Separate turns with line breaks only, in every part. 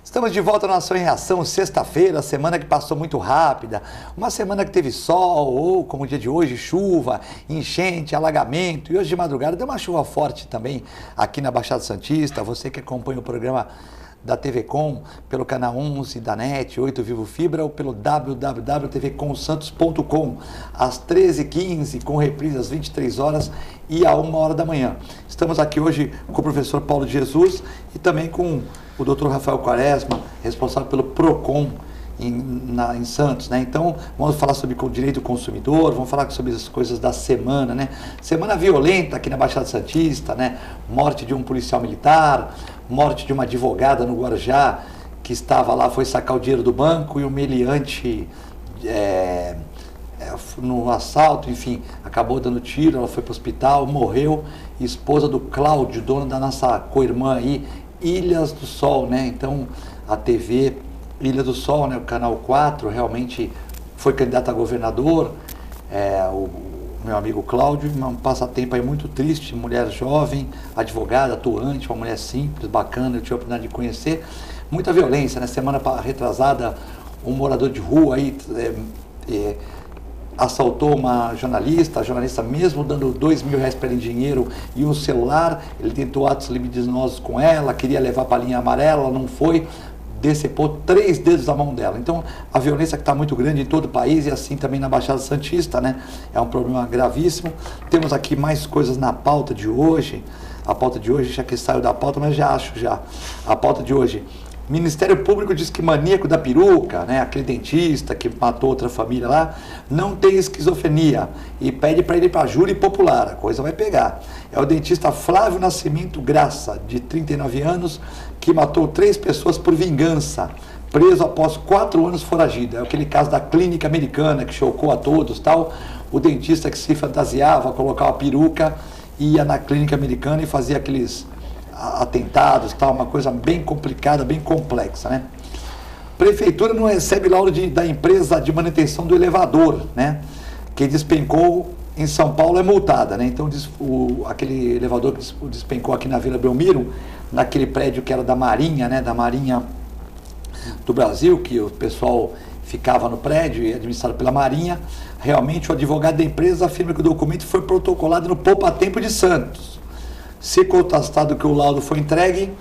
Estamos de volta na Nação em Reação, sexta-feira, semana que passou muito rápida, uma semana que teve sol, ou como o dia de hoje, chuva, enchente, alagamento, e hoje de madrugada deu uma chuva forte também aqui na Baixada Santista. Você que acompanha o programa da TV Com, pelo canal 11 da NET, 8 Vivo Fibra, ou pelo www.tvcomsantos.com, às 13h15, com reprise às 23 horas e à 1 hora da manhã. Estamos aqui hoje com o professor Paulo de Jesus e também com o Dr. Rafael Quaresma, responsável pelo PROCON em Santos, né? Então, vamos falar sobre o direito do consumidor, vamos falar sobre as coisas da semana, né? Semana violenta aqui na Baixada Santista, né? Morte de um policial militar, morte de uma advogada no Guarujá, que estava lá, foi sacar o dinheiro do banco e o meliante no assalto, enfim, acabou dando tiro, ela foi para o hospital, morreu, esposa do Cláudio, dono da nossa co-irmã aí, Ilhas do Sol, né? Então, a TV Ilha do Sol, né? O Canal 4, realmente foi candidato a governador, o meu amigo Cláudio, um passatempo aí muito triste, mulher jovem, advogada, atuante, uma mulher simples, bacana, eu tive a oportunidade de conhecer. Muita violência, né? Semana retrasada, um morador de rua aí assaltou uma jornalista, a jornalista mesmo dando R$2.000 para ele em dinheiro e um celular, ele tentou atos libidinosos com ela, queria levar para a linha amarela, ela não foi, decepou 3 dedos da mão dela. Então, a violência que está muito grande em todo o país e assim também na Baixada Santista, né? É um problema gravíssimo. Temos aqui mais coisas na pauta de hoje. A pauta de hoje, já que saiu da pauta, mas já. A pauta de hoje. Ministério Público diz que maníaco da peruca, né, aquele dentista que matou outra família lá, não tem esquizofrenia e pede para ir para júri popular, a coisa vai pegar. É o dentista Flávio Nascimento Graça, de 39 anos, que matou 3 pessoas por vingança, preso após 4 anos foragido. É aquele caso da clínica americana que chocou a todos, tal. O dentista que se fantasiava, colocava a peruca, ia na clínica americana e fazia aqueles atentados, tal, uma coisa bem complicada, bem complexa, né? Prefeitura não recebe laudo da empresa de manutenção do elevador, né? Que despencou em São Paulo é multada, né? Então aquele elevador que despencou aqui na Vila Belmiro, naquele prédio que era da Marinha, né? Da Marinha do Brasil, que o pessoal ficava no prédio e administrado pela Marinha. Realmente o advogado da empresa afirma que o documento foi protocolado no Poupa-Tempo de Santos. Se constatado que o laudo foi entregue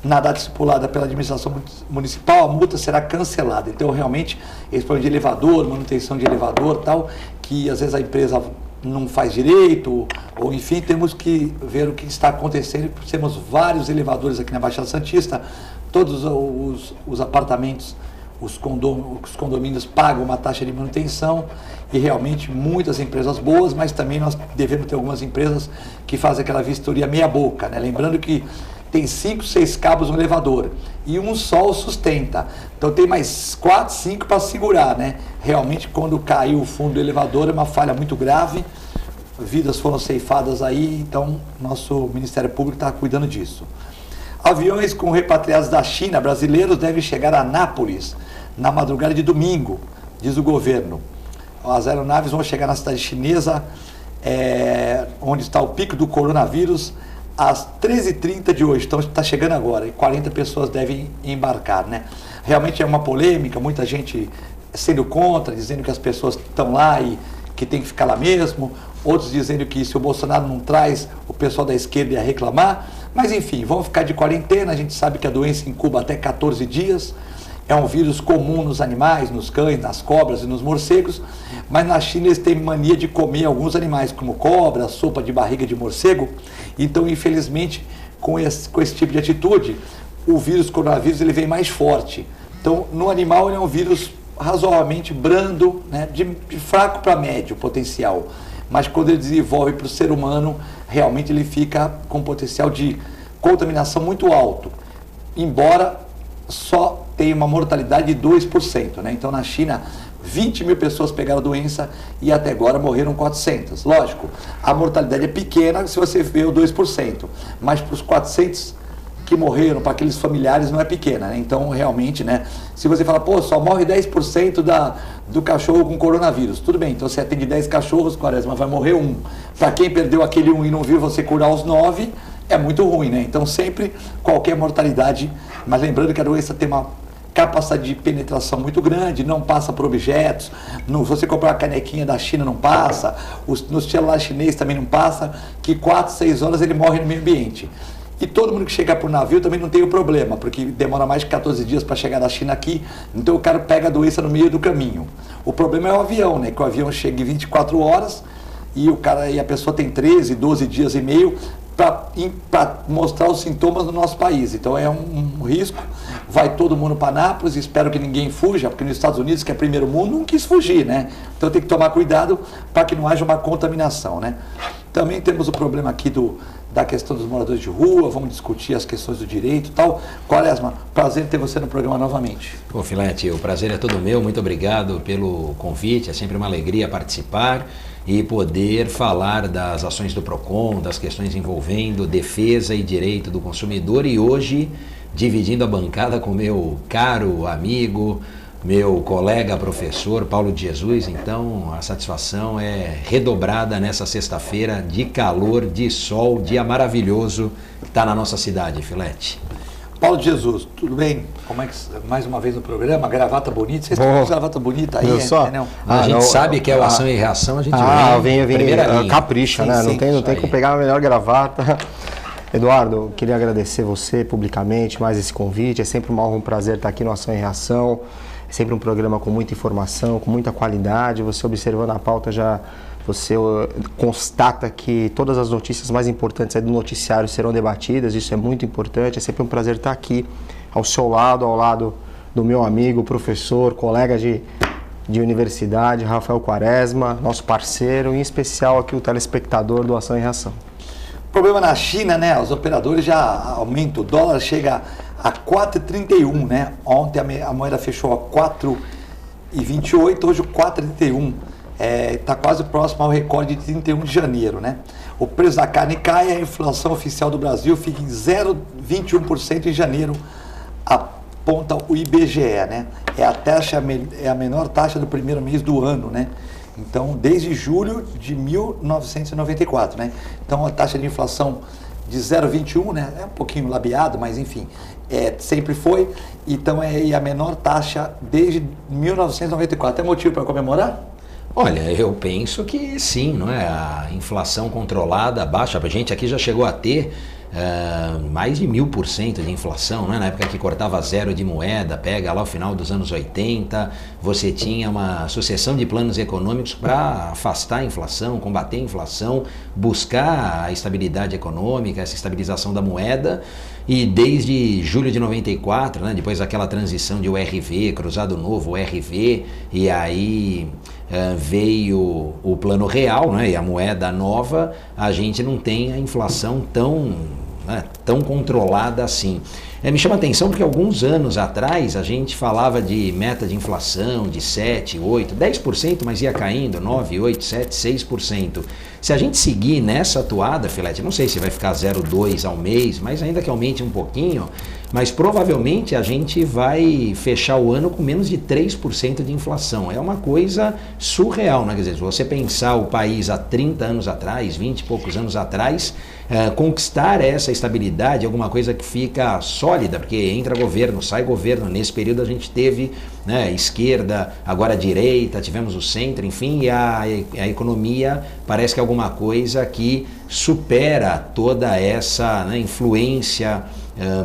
na data estipulada pela administração municipal, a multa será cancelada. Então, realmente, esse problema de elevador, manutenção de elevador, tal, que às vezes a empresa não faz direito, ou enfim, temos que ver o que está acontecendo. Temos vários elevadores aqui na Baixada Santista, todos os apartamentos, os condomínios pagam uma taxa de manutenção e realmente muitas empresas boas, mas também nós devemos ter algumas empresas que fazem aquela vistoria meia boca, né? Lembrando que tem 5, 6 cabos no elevador e um só o sustenta, então tem mais 4, 5 para segurar, né? Realmente quando caiu o fundo do elevador é uma falha muito grave, vidas foram ceifadas aí, então nosso Ministério Público está cuidando disso. Aviões com repatriados da China brasileiros devem chegar a Nápoles na madrugada de domingo, diz o governo. As aeronaves vão chegar na cidade chinesa, onde está o pico do coronavírus, às 13h30 de hoje. Então está chegando agora e 40 pessoas devem embarcar, né? Realmente é uma polêmica, muita gente sendo contra, dizendo que as pessoas estão lá e que tem que ficar lá mesmo, outros dizendo que se o Bolsonaro não traz, o pessoal da esquerda ia reclamar, mas enfim, vão ficar de quarentena. A gente sabe que a doença incuba até 14 dias, é um vírus comum nos animais, nos cães, nas cobras e nos morcegos, mas na China eles têm mania de comer alguns animais, como cobra, sopa de barriga de morcego. Então, infelizmente, com esse tipo de atitude, o vírus coronavírus ele vem mais forte. Então, no animal ele é um vírus razoavelmente brando, né, de fraco para médio potencial, mas quando ele desenvolve para o ser humano, realmente ele fica com potencial de contaminação muito alto, embora só tenha uma mortalidade de 2%, né? Então na China 20 mil pessoas pegaram a doença e até agora morreram 400. Lógico, a mortalidade é pequena se você vê o 2%, mas para os 400 que morreram, para aqueles familiares, não é pequena, né? Então, realmente, né? Se você fala, pô, só morre 10% do cachorro com coronavírus, tudo bem, então você atende 10 cachorros, Quaresma, vai morrer um. Para quem perdeu aquele um e não viu você curar os 9, é muito ruim, né? Então, sempre, qualquer mortalidade, mas lembrando que a doença tem uma capacidade de penetração muito grande, não passa por objetos, se você comprar uma canequinha da China não passa, no celular chinês também não passa, que 4, 6 horas ele morre no meio ambiente. E todo mundo que chega por navio também não tem o problema, porque demora mais de 14 dias para chegar da China aqui, então o cara pega a doença no meio do caminho. O problema é o avião, né? Que o avião chega em 24 horas e a pessoa tem 13, 12 dias e meio para mostrar os sintomas no nosso país. Então é um risco. Vai todo mundo para Nápoles, espero que ninguém fuja, porque nos Estados Unidos, que é primeiro mundo, não quis fugir, né? Então tem que tomar cuidado para que não haja uma contaminação, né? Também temos o problema aqui da questão dos moradores de rua, vamos discutir as questões do direito e tal. Quaresma, prazer em ter você no programa novamente.
Pô, Filete, o prazer é todo meu, muito obrigado pelo convite, é sempre uma alegria participar e poder falar das ações do PROCON, das questões envolvendo defesa e direito do consumidor, e hoje dividindo a bancada com meu caro amigo, meu colega professor Paulo de Jesus. Então a satisfação é redobrada nessa sexta-feira de calor, de sol, dia maravilhoso que está na nossa cidade, Filete.
Paulo de Jesus, tudo bem? Como é que mais uma vez no programa, gravata bonita, vocês estão com gravata bonita aí,
não? A gente sabe que é o Ação e Reação, a gente vem
capricha,
sim,
né?
Sim,
não tem como pegar a melhor gravata. Eduardo, queria agradecer você publicamente mais esse convite, é sempre uma honra, um prazer estar aqui no Ação e Reação. É sempre um programa com muita informação, com muita qualidade. Você observando a pauta você constata que todas as notícias mais importantes do noticiário serão debatidas. Isso é muito importante. É sempre um prazer estar aqui ao seu lado, ao lado do meu amigo, professor, colega de universidade, Rafael Quaresma, nosso parceiro, em especial aqui o telespectador do Ação e Reação.
Problema na China, né? Os operadores já aumentam, o dólar chega a 4,31, né? Ontem a moeda fechou a 4,28, hoje o 4,31. Está quase próximo ao recorde de 31 de janeiro, né? O preço da carne cai, a inflação oficial do Brasil fica em 0,21% em janeiro, aponta o IBGE, né? É a menor taxa do primeiro mês do ano, né? Então, desde julho de 1994, né? Então, a taxa de inflação de 0,21, né? É um pouquinho labiado, mas enfim, sempre foi. Então, é a menor taxa desde 1994. Tem motivo para comemorar?
Olha, eu penso que sim, não é? A inflação controlada, baixa, a gente aqui já chegou a ter mais de 1000% de inflação, né? Na época que cortava zero de moeda, pega lá o final dos anos 80, você tinha uma sucessão de planos econômicos para afastar a inflação, combater a inflação, buscar a estabilidade econômica, essa estabilização da moeda. E desde julho de 94, né, depois daquela transição de URV, Cruzado Novo, URV, e aí veio o Plano Real, né, e a moeda nova, a gente não tem a inflação tão controlada assim. Me chama a atenção porque alguns anos atrás a gente falava de meta de inflação de 7, 8, 10%, mas ia caindo, 9, 8, 7, 6%. Se a gente seguir nessa toada, Filete, não sei se vai ficar 0,2 ao mês, mas ainda que aumente um pouquinho, mas provavelmente a gente vai fechar o ano com menos de 3% de inflação. É uma coisa surreal, né? Quer dizer, se você pensar o país há 30 anos atrás, 20 e poucos anos atrás, conquistar essa estabilidade é alguma coisa que fica sólida, porque entra governo, sai governo. Nesse período a gente teve, né, esquerda, agora direita, tivemos o centro, enfim, e a economia parece que é alguma coisa que supera toda essa, né, influência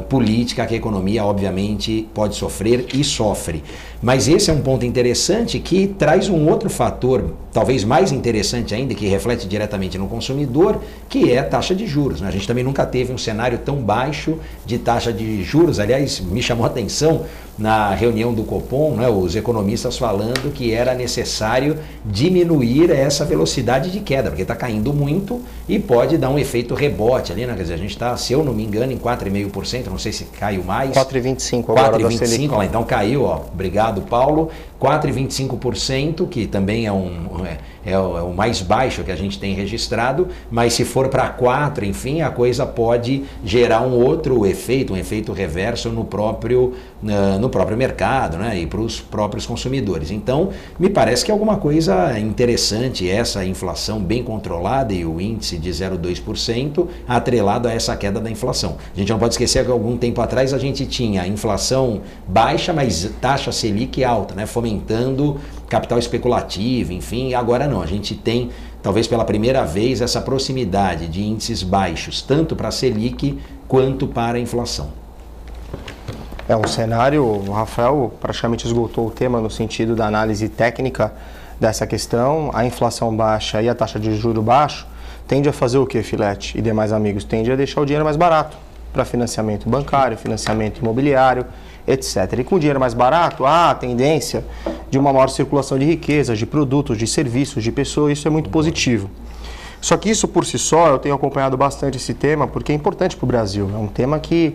política que a economia obviamente pode sofrer e sofre. Mas esse é um ponto interessante que traz um outro fator, talvez mais interessante ainda, que reflete diretamente no consumidor, que é a taxa de juros, né? A gente também nunca teve um cenário tão baixo de taxa de juros. Aliás, me chamou a atenção na reunião do Copom, né, os economistas falando que era necessário diminuir essa velocidade de queda, porque está caindo muito e pode dar um efeito rebote ali, né? Quer dizer, a gente está, se eu não me engano, em 4,5%, não sei se caiu mais.
4,25 agora.
4,25, então caiu, ó. Obrigado, Paulo. 4,25%, que também é é o mais baixo que a gente tem registrado, mas se for para 4, enfim, a coisa pode gerar um outro efeito, um efeito reverso no próprio mercado, né, e para os próprios consumidores. Então, me parece que é alguma coisa interessante essa inflação bem controlada e o índice de 0,2% atrelado a essa queda da inflação. A gente não pode esquecer que algum tempo atrás a gente tinha inflação baixa, mas taxa Selic alta, né, fomentando capital especulativo, enfim, agora não. A gente tem, talvez pela primeira vez, essa proximidade de índices baixos, tanto para a Selic quanto para a inflação.
É um cenário, o Rafael praticamente esgotou o tema no sentido da análise técnica dessa questão. A inflação baixa e a taxa de juros baixo tende a fazer o que, Filete e demais amigos? Tende a deixar o dinheiro mais barato para financiamento bancário, financiamento imobiliário, etc. E com dinheiro mais barato, há a tendência de uma maior circulação de riquezas, de produtos, de serviços, de pessoas. Isso é muito positivo. Só que isso por si só, eu tenho acompanhado bastante esse tema porque é importante para o Brasil. É um tema que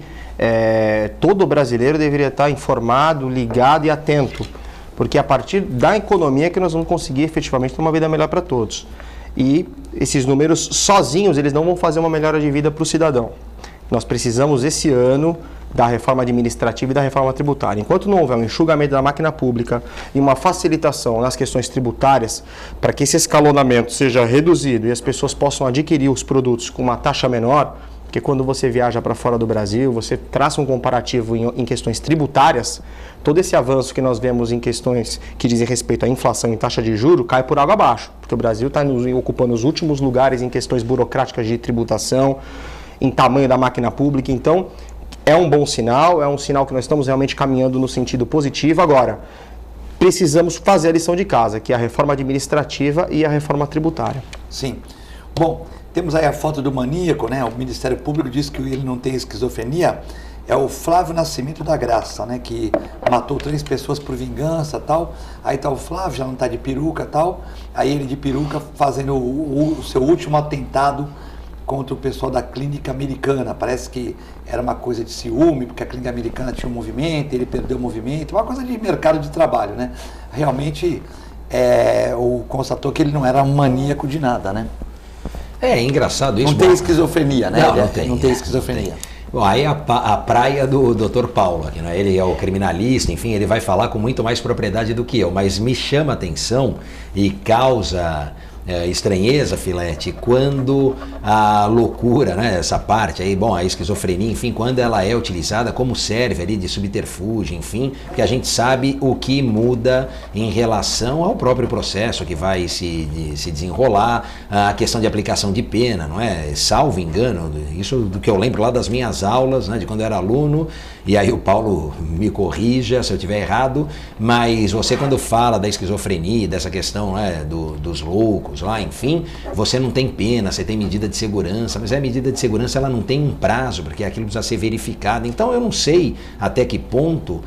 todo brasileiro deveria estar informado, ligado e atento, porque é a partir da economia que nós vamos conseguir efetivamente ter uma vida melhor para todos. E esses números sozinhos, eles não vão fazer uma melhora de vida para o cidadão. Nós precisamos esse ano da reforma administrativa e da reforma tributária. Enquanto não houver um enxugamento da máquina pública e uma facilitação nas questões tributárias, para que esse escalonamento seja reduzido e as pessoas possam adquirir os produtos com uma taxa menor, porque quando você viaja para fora do Brasil, você traça um comparativo em questões tributárias, todo esse avanço que nós vemos em questões que dizem respeito à inflação e taxa de juros cai por água abaixo, porque o Brasil está ocupando os últimos lugares em questões burocráticas de tributação, em tamanho da máquina pública. Então, é um bom sinal, é um sinal que nós estamos realmente caminhando no sentido positivo. Agora, precisamos fazer a lição de casa, que é a reforma administrativa e a reforma tributária.
Sim. Bom, temos aí a foto do maníaco, né? O Ministério Público diz que ele não tem esquizofrenia. É o Flávio Nascimento da Graça, né? Que matou 3 pessoas por vingança e tal. Aí tá o Flávio, já não tá de peruca e tal. Aí ele de peruca fazendo o seu último atentado contra o pessoal da clínica americana. Parece que era uma coisa de ciúme, porque a clínica americana tinha um movimento, ele perdeu o movimento, uma coisa de mercado de trabalho, né? Realmente, constatou que ele não era um maníaco de nada, né?
É engraçado isso.
Não tem esquizofrenia, né?
Não tem esquizofrenia. Bom, aí a praia do Dr. Paulo, aqui, né? Ele é o criminalista, enfim, ele vai falar com muito mais propriedade do que eu, mas me chama a atenção e causa estranheza, Filete, quando a loucura, né, essa parte aí, bom, a esquizofrenia, enfim, quando ela é utilizada como serve ali de subterfúgio, enfim, que a gente sabe o que muda em relação ao próprio processo que vai se desenrolar, a questão de aplicação de pena, não é? Salvo engano, isso do que eu lembro lá das minhas aulas, né, de quando eu era aluno, e aí o Paulo me corrija se eu estiver errado, mas você quando fala da esquizofrenia, dessa questão, né, dos loucos lá, enfim, você não tem pena, você tem medida de segurança, mas a medida de segurança ela não tem um prazo, porque aquilo precisa ser verificado. Então eu não sei até que ponto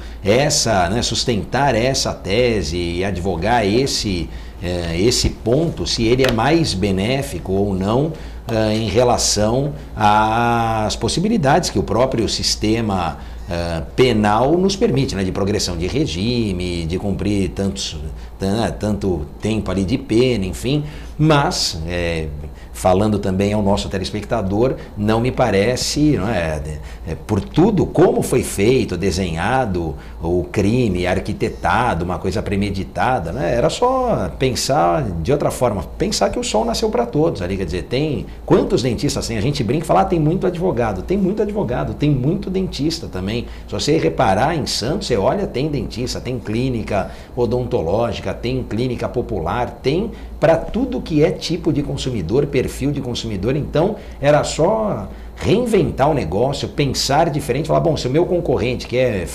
sustentar essa tese e advogar esse ponto, se ele é mais benéfico ou não em relação às possibilidades que o próprio sistema penal nos permite, né, de progressão de regime, de cumprir tanto tempo ali de pena, enfim, mas falando também ao nosso telespectador, não me parece, não é, por tudo como foi feito, desenhado o crime, arquitetado, uma coisa premeditada, né, era só pensar de outra forma, pensar que o sol nasceu para todos ali, quer dizer, tem quantos dentistas tem? A gente brinca e fala, tem muito advogado, tem muito dentista também. Se você reparar em Santos, você olha, tem dentista, tem clínica odontológica, tem clínica popular, tem para tudo que é tipo de consumidor, perfil de consumidor. Então era só reinventar o negócio, pensar diferente, falar, bom, se o meu concorrente que é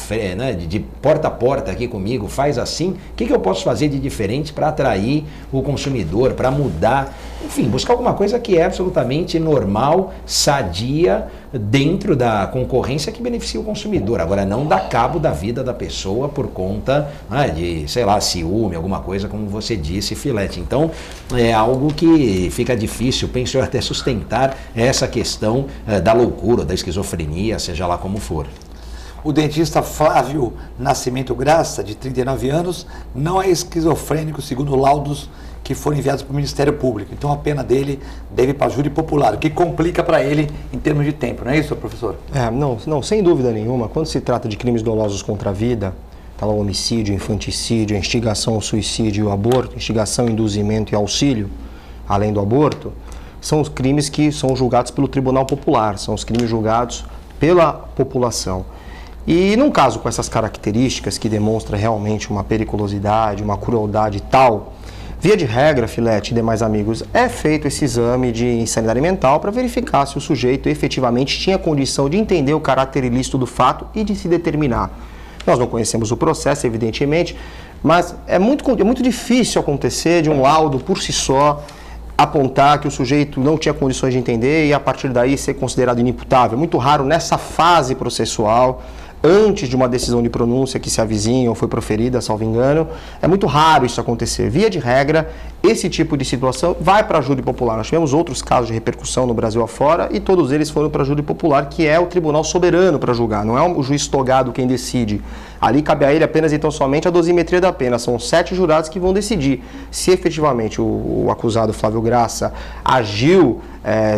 de porta a porta aqui comigo faz assim, o que eu posso fazer de diferente para atrair o consumidor, para mudar, enfim, buscar alguma coisa que é absolutamente normal, sadia, dentro da concorrência que beneficia o consumidor. Agora, não dá cabo da vida da pessoa por conta de, sei lá, ciúme, alguma coisa, como você disse, Filete. Então, é algo que fica difícil, penso eu, até sustentar essa questão da loucura, da esquizofrenia, seja lá como for.
O dentista Flávio Nascimento Graça, de 39 anos, não é esquizofrênico, segundo laudos que foram enviados para o Ministério Público. Então a pena dele deve ir para júri popular, o que complica para ele em termos de tempo, não é isso, professor?
Não, sem dúvida nenhuma. Quando se trata de crimes dolosos contra a vida, tá lá o homicídio, infanticídio, a instigação ao suicídio e o aborto, instigação, induzimento e auxílio, além do aborto, são os crimes que são julgados pelo Tribunal Popular, são os crimes julgados pela população. E num caso com essas características, que demonstra realmente uma periculosidade, uma crueldade tal, via de regra, Filete e demais amigos, é feito esse exame de insanidade mental para verificar se o sujeito efetivamente tinha condição de entender o caráter ilícito do fato e de se determinar. Nós não conhecemos o processo, evidentemente, mas é muito difícil acontecer de um laudo por si só apontar que o sujeito não tinha condições de entender e a partir daí ser considerado inimputável. É muito raro nessa fase processual, antes de uma decisão de pronúncia que se avizinha ou foi proferida, salvo engano, é muito raro isso acontecer. Via de regra, esse tipo de situação vai para a júri popular. Nós tivemos outros casos de repercussão no Brasil afora e todos eles foram para a júri popular, que é o tribunal soberano para julgar, não é o juiz togado quem decide. Ali cabe a ele apenas então somente a dosimetria da pena. São 7 jurados que vão decidir se efetivamente o acusado Flávio Graça agiu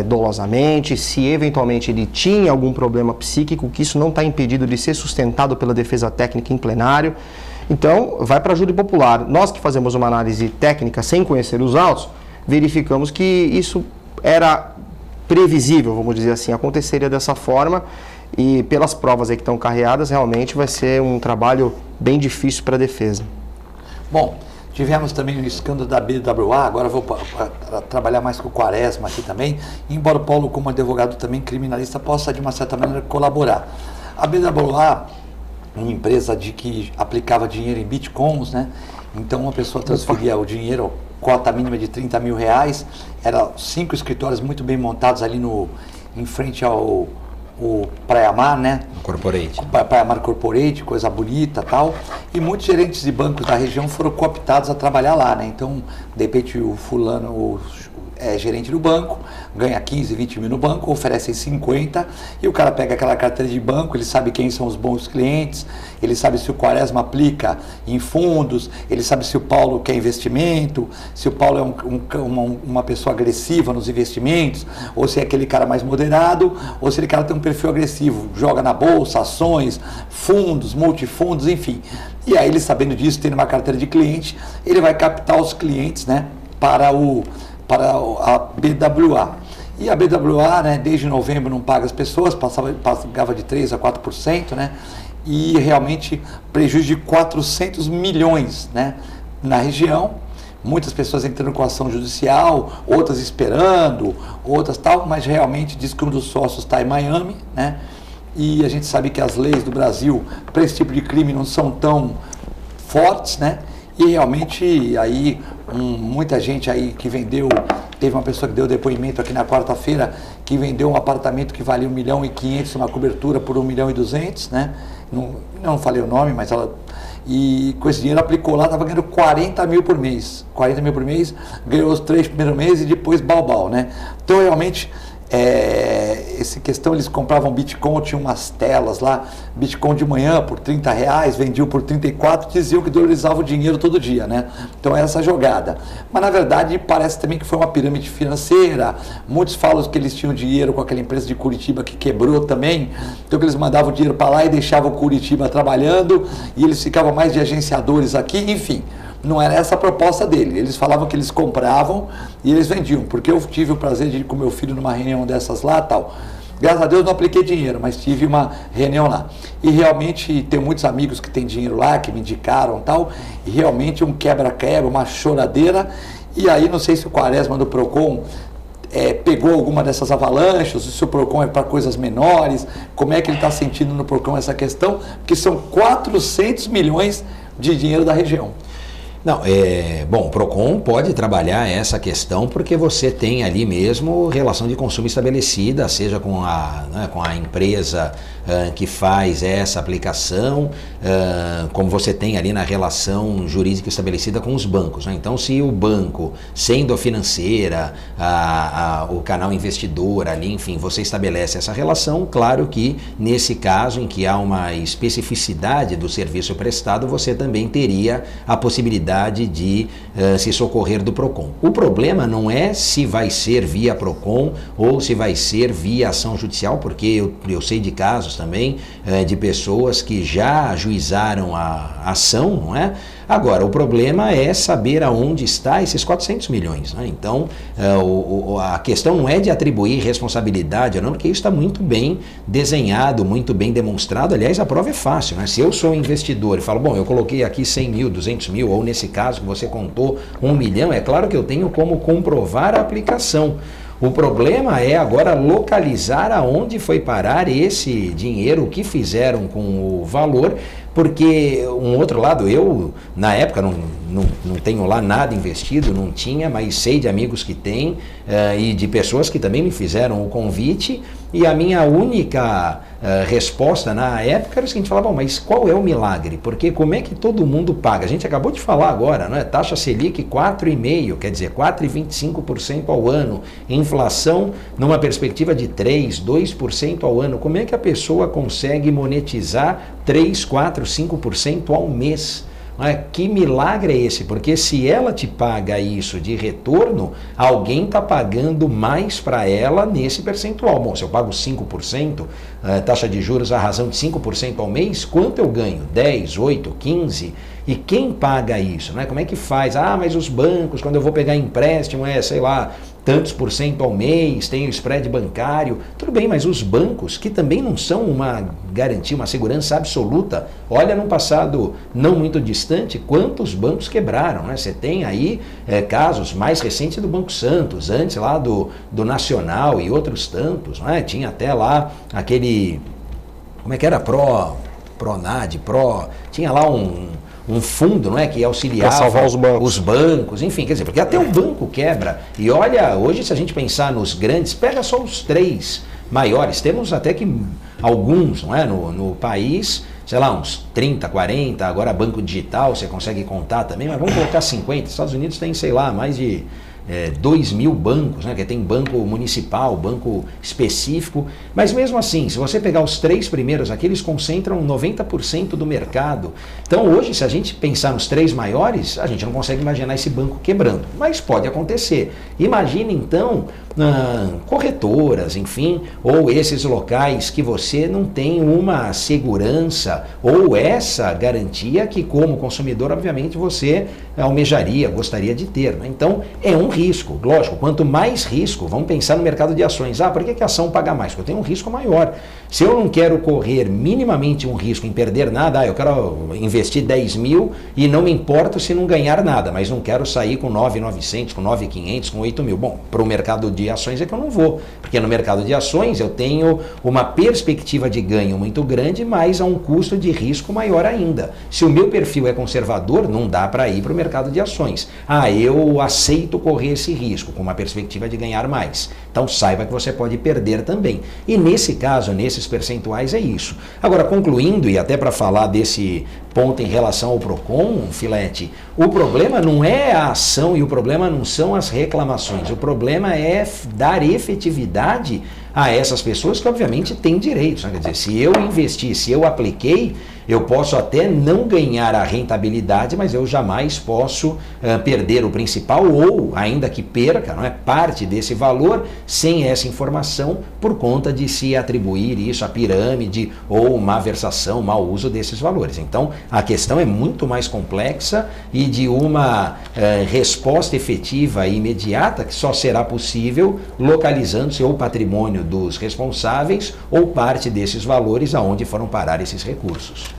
dolosamente, se eventualmente ele tinha algum problema psíquico, que isso não está impedido de ser sustentado pela defesa técnica em plenário. Então, vai para a júri popular. Nós que fazemos uma análise técnica sem conhecer os autos, verificamos que isso era previsível, vamos dizer assim, aconteceria dessa forma e pelas provas aí que estão carreadas, realmente vai ser um trabalho bem difícil para a defesa.
Bom, tivemos também o escândalo da BWA, agora vou trabalhar mais com o Quaresma aqui também, embora o Paulo, como advogado também criminalista, possa de uma certa maneira colaborar. A BWA, uma empresa que aplicava dinheiro em bitcoins, né? Então uma pessoa transferia o dinheiro, cota mínima de R$30 mil, eram 5 escritórios muito bem montados ali em frente ao Praia Mar, né?
Corporate.
Praia Mar Corporate, coisa bonita e tal. E muitos gerentes de bancos da região foram cooptados a trabalhar lá, né? Então, de repente, o fulano é gerente do banco, ganha 15, 20 mil no banco, oferecem 50 e o cara pega aquela carteira de banco, ele sabe quem são os bons clientes, ele sabe se o Quaresma aplica em fundos, ele sabe se o Paulo quer investimento, se o Paulo é uma pessoa agressiva nos investimentos, ou se é aquele cara mais moderado, ou se aquele cara tem um perfil agressivo, joga na bolsa, ações, fundos, multifundos, enfim. E aí ele, sabendo disso, tendo uma carteira de cliente, ele vai captar os clientes, né, para a BWA. E a BWA, né, desde novembro não paga as pessoas, pagava de 3% a 4%, né, e realmente prejuízo de 400 milhões, né, na região. Muitas pessoas entrando com ação judicial, outras esperando, outras tal, mas realmente diz que um dos sócios está em Miami, né, e a gente sabe que as leis do Brasil para esse tipo de crime não são tão fortes, né, e realmente aí muita gente aí que vendeu, teve uma pessoa que deu depoimento aqui na quarta-feira, que vendeu um apartamento que valia 1.500.000, uma cobertura por 1.200.000, né? Não falei o nome, mas ela... E com esse dinheiro aplicou lá, estava ganhando 40 mil por mês. 40 mil por mês, ganhou os 3 primeiros meses e depois balbal, né? Então realmente... essa questão, eles compravam Bitcoin, tinham umas telas lá, Bitcoin de manhã por R$30, vendiam por 34, diziam que dollarizava o dinheiro todo dia, né? Então essa jogada. Mas na verdade parece também que foi uma pirâmide financeira, muitos falam que eles tinham dinheiro com aquela empresa de Curitiba que quebrou também, então que eles mandavam o dinheiro para lá e deixavam Curitiba trabalhando, e eles ficavam mais de agenciadores aqui, enfim. Não era essa a proposta dele. Eles falavam que eles compravam e eles vendiam. Porque eu tive o prazer de ir com meu filho numa reunião dessas lá e tal. Graças a Deus não apliquei dinheiro, mas tive uma reunião lá. E realmente tem muitos amigos que têm dinheiro lá, que me indicaram e tal. E realmente um quebra-quebra, uma choradeira. E aí não sei se o Quaresma do Procon pegou alguma dessas avalanches, se o Procon é para coisas menores, como é que ele está sentindo no Procon essa questão, porque são 400 milhões de dinheiro da região.
Não, bom, o Procon pode trabalhar essa questão porque você tem ali mesmo relação de consumo estabelecida, seja com a empresa que faz essa aplicação, como você tem ali na relação jurídica estabelecida com os bancos, né? Então, se o banco, sendo a financeira, o canal investidor ali, enfim, você estabelece essa relação, claro que nesse caso em que há uma especificidade do serviço prestado, você também teria a possibilidade de se socorrer do PROCON. O problema não é se vai ser via PROCON ou se vai ser via ação judicial, porque eu sei de casos também de pessoas que já ajuizaram a ação, não é? Agora, o problema é saber aonde está esses 400 milhões. Né? Então, a questão não é de atribuir responsabilidade ou não, porque isso está muito bem desenhado, muito bem demonstrado. Aliás, a prova é fácil. Né? Se eu sou investidor e falo, bom, eu coloquei aqui 100 mil, 200 mil, ou nesse caso que você contou 1 milhão, é claro que eu tenho como comprovar a aplicação. O problema é agora localizar aonde foi parar esse dinheiro, o que fizeram com o valor, porque um outro lado, eu na época não tenho lá nada investido, não tinha, mas sei de amigos que têm e de pessoas que também me fizeram o convite, e a minha única resposta na época era o seguinte, falava, bom, mas qual é o milagre? Porque como é que todo mundo paga? A gente acabou de falar agora, não é? Taxa Selic 4,5%, quer dizer, 4,25% ao ano, inflação numa perspectiva de 3%, 2% ao ano. Como é que a pessoa consegue monetizar 3%, 4%, 5% ao mês? Que milagre é esse? Porque se ela te paga isso de retorno, alguém está pagando mais para ela nesse percentual. Bom, se eu pago 5%, taxa de juros à razão de 5% ao mês, quanto eu ganho? 10, 8, 15%? E quem paga isso? Né? Como é que faz? Mas os bancos, quando eu vou pegar empréstimo, sei lá, tantos por cento ao mês, tem o spread bancário. Tudo bem, mas os bancos, que também não são uma garantia, uma segurança absoluta, olha no passado não muito distante, quantos bancos quebraram, né? Você tem aí casos mais recentes do Banco Santos, antes lá do Nacional e outros tantos, né? Tinha até lá aquele, como é que era? Pronad, tinha lá um fundo, não é, que auxiliava
para salvar os
bancos, enfim, quer dizer, porque até o banco quebra. E olha, hoje se a gente pensar nos grandes, pega só os 3 maiores, temos até que alguns, não é, no país, sei lá, uns 30, 40, agora banco digital você consegue contar também, mas vamos colocar 50. Estados Unidos tem, sei lá, mais de 2.000 bancos, né, que tem banco municipal, banco específico, mas mesmo assim, se você pegar os 3 primeiros aqui, eles concentram 90% do mercado. Então hoje, se a gente pensar nos 3 maiores, a gente não consegue imaginar esse banco quebrando, mas pode acontecer. Imagine então corretoras, enfim, ou esses locais que você não tem uma segurança ou essa garantia que como consumidor, obviamente, você almejaria, gostaria de ter. Né? Então, é um risco. Lógico, quanto mais risco, vamos pensar no mercado de ações. Por que a ação paga mais? Porque eu tenho um risco maior. Se eu não quero correr minimamente um risco em perder nada, eu quero investir 10 mil e não me importo se não ganhar nada, mas não quero sair com 9.900, com 9.500, com 8 mil. Bom, para o mercado de ações é que eu não vou, porque no mercado de ações eu tenho uma perspectiva de ganho muito grande, mas a um custo de risco maior ainda. Se o meu perfil é conservador, não dá para ir para o mercado de ações. Eu aceito correr esse risco com uma perspectiva de ganhar mais. Então saiba que você pode perder também. E nesse caso, nesses percentuais é isso. Agora, concluindo, e até para falar desse ponto em relação ao PROCON, Filete, o problema não é a ação e o problema não são as reclamações. O problema é dar efetividade a essas pessoas que obviamente têm direitos. Né? Quer dizer, se eu investi, se eu apliquei, eu posso até não ganhar a rentabilidade, mas eu jamais posso perder o principal ou, ainda que perca, não é, parte desse valor sem essa informação por conta de se atribuir isso à pirâmide ou má versação, mau uso desses valores. Então, a questão é muito mais complexa e de uma resposta efetiva e imediata que só será possível localizando-se ou o patrimônio dos responsáveis ou parte desses valores aonde foram parar esses recursos.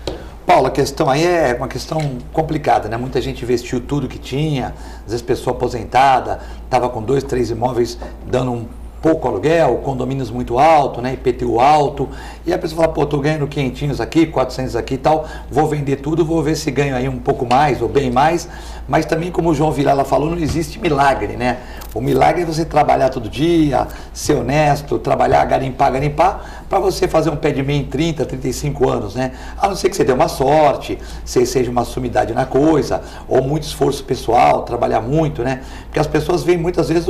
Paulo, a questão aí é uma questão complicada, né? Muita gente investiu tudo que tinha, às vezes pessoa aposentada, estava com 2, 3 imóveis dando um pouco aluguel, condomínios muito alto, né? IPTU alto, e a pessoa fala, tô ganhando 500 aqui, 400 aqui e tal, vou vender tudo, vou ver se ganho aí um pouco mais ou bem mais, Mas também, como o João Vilela falou, não existe milagre, né? O milagre é você trabalhar todo dia, ser honesto, trabalhar, garimpar, para você fazer um pé de meia em 30, 35 anos, né? A não ser que você dê uma sorte, você seja uma sumidade na coisa, ou muito esforço pessoal, trabalhar muito, né? Porque as pessoas veem muitas vezes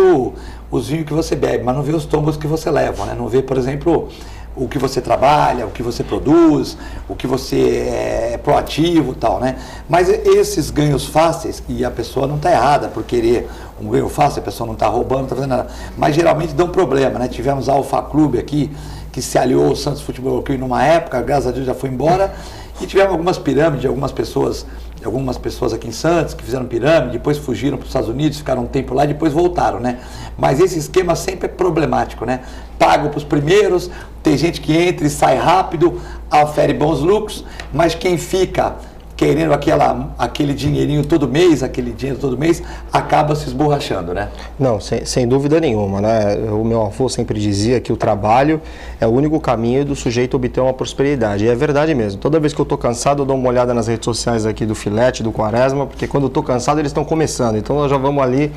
os vinhos que você bebe, mas não vê os tombos que você leva, né? Não vê, por exemplo, o que você trabalha, o que você produz, o que você é proativo e tal, né? Mas esses ganhos fáceis, e a pessoa não está errada por querer um ganho fácil, a pessoa não está roubando, não está fazendo nada, mas geralmente dão problema, né? Tivemos a Alfa Clube aqui, que se aliou ao Santos Futebol Clube numa época, graças a Deus já foi embora, e tivemos algumas pirâmides, algumas pessoas aqui em Santos que fizeram pirâmide, depois fugiram para os Estados Unidos, ficaram um tempo lá e depois voltaram, né? Mas esse esquema sempre é problemático, né? Pagam para os primeiros, tem gente que entra e sai rápido, afere bons lucros, mas quem fica querendo aquele dinheirinho todo mês, acaba se esborrachando, né?
Não, sem dúvida nenhuma, né? O meu avô sempre dizia que o trabalho é o único caminho do sujeito obter uma prosperidade. E é verdade mesmo. Toda vez que eu estou cansado, eu dou uma olhada nas redes sociais aqui do Filete, do Quaresma, porque quando eu estou cansado, eles estão começando. Então nós já vamos ali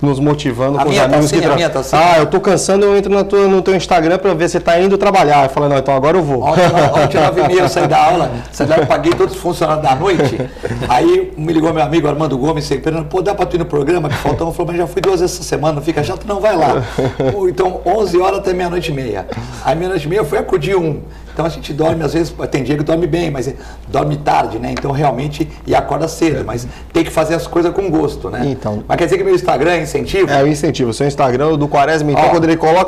nos motivando com os amigos que eu estou cansando, eu entro no teu Instagram para ver se está indo trabalhar. Eu falo, não, então agora eu vou.
Ontem 9h30 eu saí da aula, eu paguei todos os funcionários da noite. Aí me ligou meu amigo Armando Gomes, sempre, pô, dá para tu ir no programa que faltava? Eu falei, mas já fui 2 vezes essa semana, não fica chato? Não, vai lá. Então 11 horas até 00h30. Aí 00h30 eu fui acudir um. Então a gente dorme, às vezes, tem dia que dorme bem, mas dorme tarde, né? Então realmente, e acorda cedo, mas tem que fazer as coisas com gosto, né?
Então,
mas quer dizer que meu Instagram é incentivo?
É o incentivo, o seu Instagram do Quaresma, então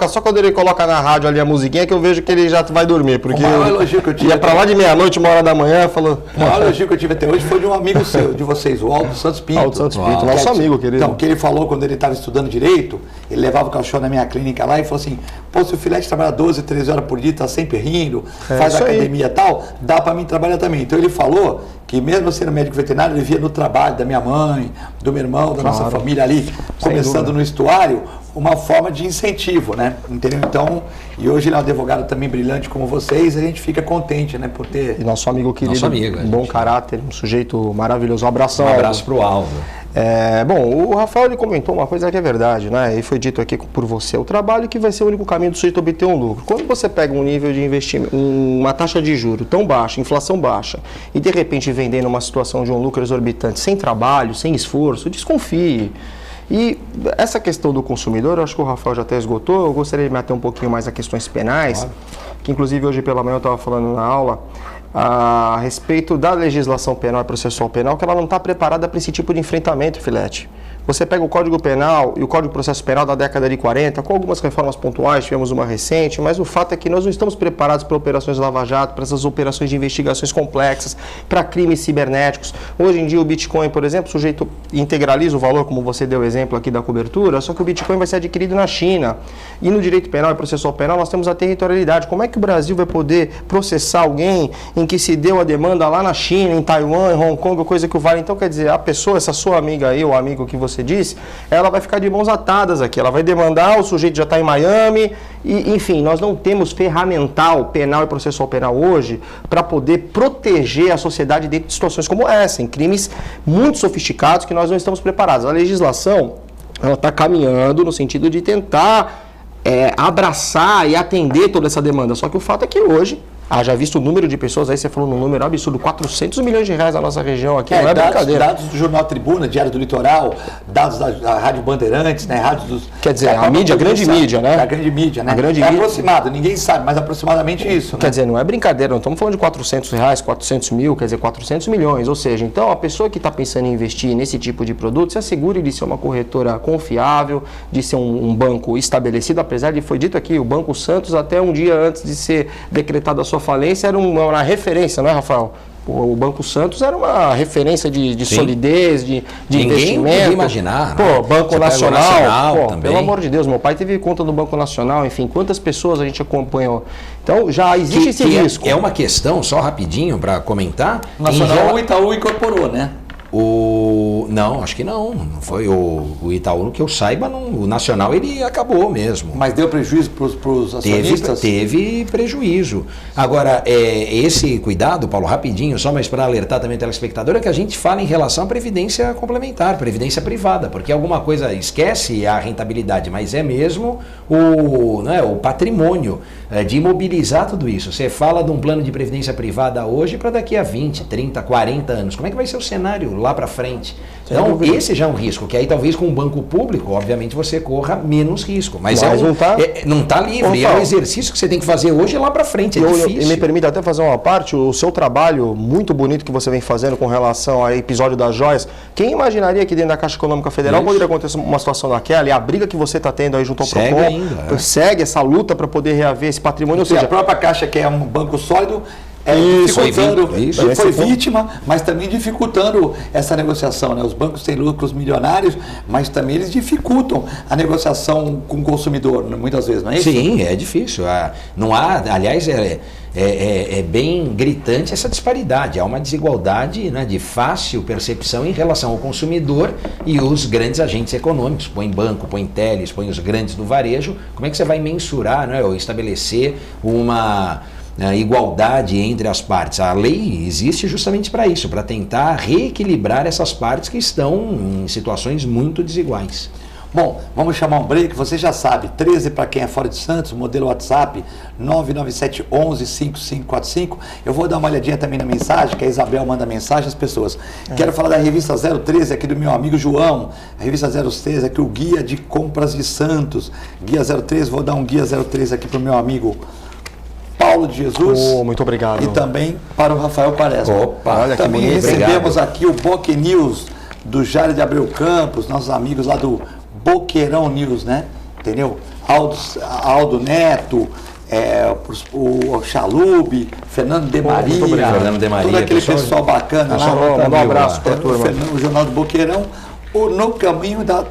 só quando ele coloca na rádio ali a musiquinha que eu vejo que ele já vai dormir, porque
o maior elogio que eu tive
ia pra lá de meia-noite, 1h da manhã, falou...
O maior elogio que eu tive até hoje foi de um amigo seu, de vocês, o Aldo Santos Pinto.
Aldo Santos Pinto, nosso amigo, querido.
Então, que ele falou quando ele estava estudando Direito, ele levava o cachorro na minha clínica lá e falou assim, pô, se o Filete trabalha 12, 13 horas por dia, tá sempre rindo, faz academia e tal, dá para mim trabalhar também. Então ele falou que mesmo sendo médico veterinário, ele via no trabalho da minha mãe, do meu irmão, da nossa família ali, começando no estuário, uma forma de incentivo, né? Entendeu? Então, e hoje ele é um advogado também brilhante como vocês, a gente fica contente, né, por ter...
E nosso amigo querido, bom caráter, um sujeito maravilhoso. Um abração.
Um abraço para o Aldo.
Bom, o Rafael ele comentou uma coisa que é verdade, né? E foi dito aqui por você, o trabalho que vai ser o único caminho do sujeito obter um lucro. Quando você pega um nível de investimento, uma taxa de juros tão baixa, inflação baixa, e de repente vender numa situação de um lucro exorbitante, sem trabalho, sem esforço, desconfie. E essa questão do consumidor, eu acho que o Rafael já até esgotou, eu gostaria de me ater um pouquinho mais a questões penais, que inclusive hoje pela manhã eu estava falando na aula, a respeito da legislação penal e processual penal, que ela não está preparada para esse tipo de enfrentamento, Filete. Você pega o Código Penal e o Código de Processo Penal da década de 40, com algumas reformas pontuais, tivemos uma recente, mas o fato é que nós não estamos preparados para operações lava-jato, para essas operações de investigações complexas, para crimes cibernéticos. Hoje em dia o Bitcoin, por exemplo, o sujeito integraliza o valor, como você deu o exemplo aqui da cobertura, só que o Bitcoin vai ser adquirido na China. E no direito penal e processual penal nós temos a territorialidade. Como é que o Brasil vai poder processar alguém em que se deu a demanda lá na China, em Taiwan, em Hong Kong, coisa que o vale? Então, quer dizer, a pessoa, essa sua amiga aí, o amigo que você disse, ela vai ficar de mãos atadas aqui, ela vai demandar, o sujeito já está em Miami, e, enfim, nós não temos ferramental penal e processual penal hoje para poder proteger a sociedade dentro de situações como essa, em crimes muito sofisticados que nós não estamos preparados. A legislação, ela está caminhando no sentido de tentar abraçar e atender toda essa demanda, só que o fato é que hoje, já visto o número de pessoas, aí você falou num número absurdo, 400 milhões de reais na nossa região aqui, não é brincadeira.
Dados do Jornal Tribuna, Diário do Litoral, dados da Rádio Bandeirantes, né, rádios dos...
Quer dizer, a mídia, a grande mídia, né?
A grande mídia, né? Aproximado, ninguém sabe, mas aproximadamente isso, né?
Quer dizer, não é brincadeira, não estamos falando de 400 reais, 400 mil, quer dizer, 400 milhões, ou seja, então a pessoa que está pensando em investir nesse tipo de produto, se assegure de ser uma corretora confiável, de ser um banco estabelecido, apesar de, foi dito aqui, o Banco Santos, até um dia antes de ser decretada a sua falência, era uma referência, não é, Rafael? O Banco Santos era uma referência de solidez, de investimento.
Ninguém podia imaginar.
Banco Nacional,
também.
Pelo amor de Deus, meu pai teve conta no Banco Nacional, enfim, quantas pessoas a gente acompanhou. Então, já existe esse risco.
É uma questão, só rapidinho para comentar.
Nacional, o Itaú incorporou, né?
Não, acho que não foi o Itaú, que eu saiba, o Nacional ele acabou mesmo.
Mas deu prejuízo para os acionistas?
Teve prejuízo. Agora, esse cuidado, Paulo, rapidinho, só mais para alertar também o telespectador, é que a gente fala em relação à previdência complementar, previdência privada, porque alguma coisa esquece a rentabilidade, mas é mesmo o patrimônio de imobilizar tudo isso. Você fala de um plano de previdência privada hoje para daqui a 20, 30, 40 anos. Como é que vai ser o cenário lá para frente? Então, esse já é um risco, que aí talvez com um banco público, obviamente, você corra menos risco. Mas não está livre, é um exercício que você tem que fazer hoje e lá para frente, difícil.
E me permite até fazer uma parte, o seu trabalho muito bonito que você vem fazendo com relação ao episódio das joias, quem imaginaria que dentro da Caixa Econômica Federal poderia acontecer uma situação daquela, e a briga que você está tendo aí junto ao Procon, segue essa luta para poder reaver esse patrimônio. Ou seja,
a própria Caixa, que é um banco sólido, foi vítima, mas também dificultando essa negociação, né? Os bancos têm lucros milionários, mas também eles dificultam a negociação com o consumidor, muitas vezes, não é isso?
Sim, é difícil. Não há, aliás, é bem gritante essa disparidade. Há uma desigualdade, né, de fácil percepção em relação ao consumidor e os grandes agentes econômicos. Põe banco, põe teles, põe os grandes do varejo. Como é que você vai mensurar, né, ou estabelecer uma igualdade entre as partes? A lei existe justamente para isso, para tentar reequilibrar essas partes que estão em situações muito desiguais.
Bom, vamos chamar um break, você já sabe, 13 para quem é fora de Santos, modelo WhatsApp 997115545. Eu vou dar uma olhadinha também na mensagem, que a Isabel manda mensagem às pessoas. Quero falar da revista 013 aqui do meu amigo João, a revista 013 aqui, o Guia de Compras de Santos. Guia 013, vou dar um Guia 013 aqui para o meu amigo Paulo de Jesus.
Muito obrigado.
E também para o Rafael Quaresma.
Opa, olha
também
que bonito,
recebemos
obrigado.
aqui o Boque News do Jário de Abreu Campos, nossos amigos lá do Boqueirão News, né? Entendeu? Aldo Neto, o Chalube, Fernando de Maria, todo aquele pessoal bacana lá.
Um abraço para a turma.
O Jornal do Boqueirão, no caminho da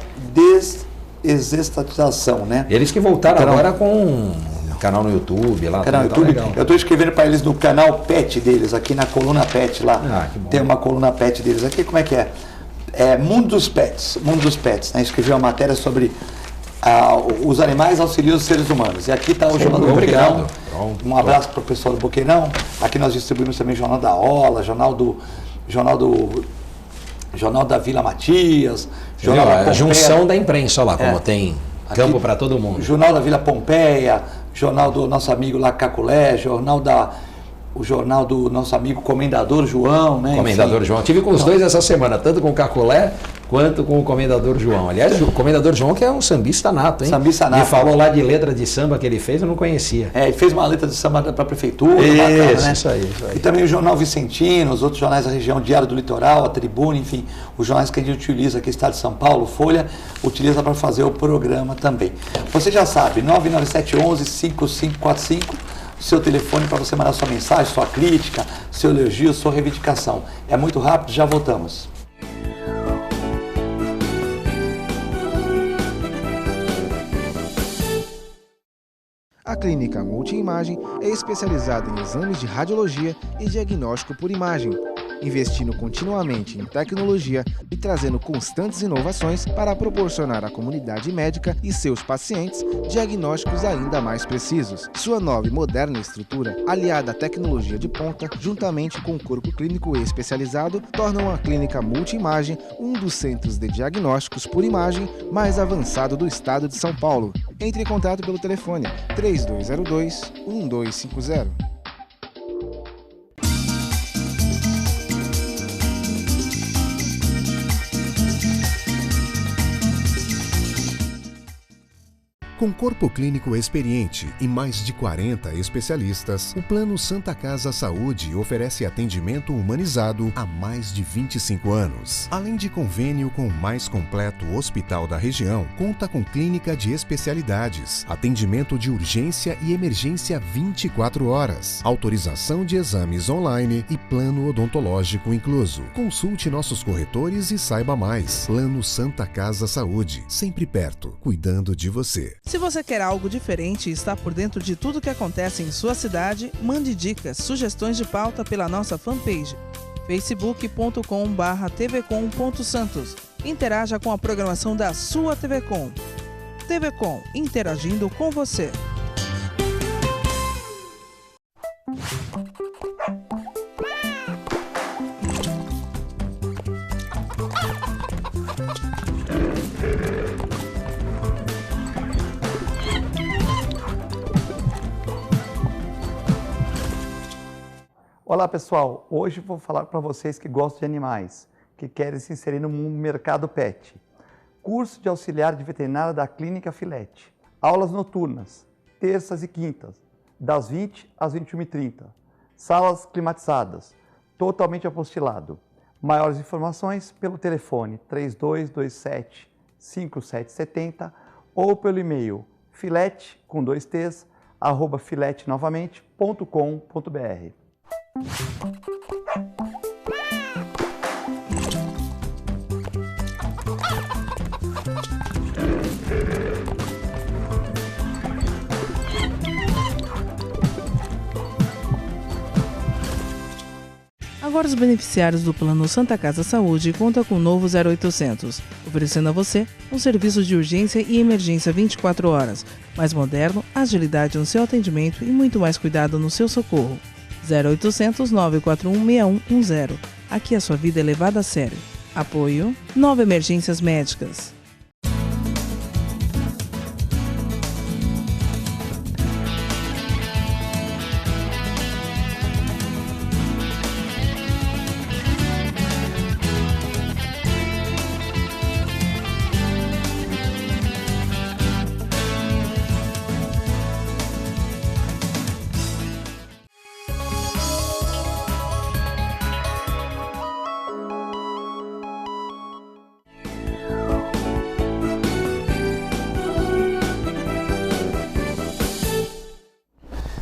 desestatização, né?
Eles que voltaram agora com canal no YouTube lá.
Canal YouTube. Eu estou escrevendo para eles no canal Pet deles, aqui na coluna Pet lá. Tem uma coluna Pet deles aqui, como é que é? Mundo dos Pets, né? Escrevi uma matéria sobre os animais auxiliam os seres humanos. E aqui está o Jornal do Boqueirão. Um abraço para o pessoal do Boqueirão. Aqui nós distribuímos também o Jornal da Ola, Jornal da Vila Matias,
Jornal da Pompeia. Junção da imprensa, olha lá, como tem campo para todo mundo.
Jornal da Vila Pompeia, Jornal do nosso amigo lá Caculé, o jornal do nosso amigo Comendador João, né?
Comendador João. Tive com os dois essa semana, tanto com o Caculé quanto com o Comendador João. Aliás, o Comendador João que é um sambista nato, hein?
Sambista nato.
Ele falou lá de letra de samba que ele fez, eu não conhecia.
Ele fez uma letra de samba para a prefeitura,
bacana, né?
Isso aí. E também o Jornal Vicentino, os outros jornais da região, Diário do Litoral, a Tribuna, enfim, os jornais que a gente utiliza aqui, Estado de São Paulo, Folha, utiliza para fazer o programa também. Você já sabe, 997115545, seu telefone para você mandar sua mensagem, sua crítica, seu elogio, sua reivindicação. É muito rápido, já voltamos.
A Clínica Multiimagem é especializada em exames de radiologia e diagnóstico por imagem, investindo continuamente em tecnologia e trazendo constantes inovações para proporcionar à comunidade médica e seus pacientes diagnósticos ainda mais precisos. Sua nova e moderna estrutura, aliada à tecnologia de ponta, juntamente com o corpo clínico especializado, tornam a Clínica Multiimagem um dos centros de diagnósticos por imagem mais avançado do estado de São Paulo. Entre em contato pelo telefone 3202-1250.
Com corpo clínico experiente e mais de 40 especialistas, o Plano Santa Casa Saúde oferece atendimento humanizado há mais de 25 anos. Além de convênio com o mais completo hospital da região, conta com clínica de especialidades, atendimento de urgência e emergência 24 horas, autorização de exames online e plano odontológico incluso. Consulte nossos corretores e saiba mais. Plano Santa Casa Saúde, sempre perto, cuidando de você.
Se você quer algo diferente e está por dentro de tudo que acontece em sua cidade, mande dicas, sugestões de pauta pela nossa fanpage facebook.com/tvcom.santos. Interaja com a programação da sua TV Com. TV Com, interagindo com você.
Olá pessoal, hoje vou falar para vocês que gostam de animais, que querem se inserir no mercado pet. Curso de auxiliar de veterinária da Clínica Filete. Aulas noturnas, terças e quintas, das 20 às 21h30. Salas climatizadas, totalmente apostilado. Maiores informações pelo telefone 3227-5770 ou pelo e-mail filete, com 2 T's, @filetenovamente.com.br.
Agora os beneficiários do Plano Santa Casa Saúde contam com o novo 0800, oferecendo a você um serviço de urgência e emergência 24 horas, mais moderno, agilidade no seu atendimento e muito mais cuidado no seu socorro. 0800 941 6110. Aqui a sua vida é levada a sério. Apoio 9 Emergências Médicas.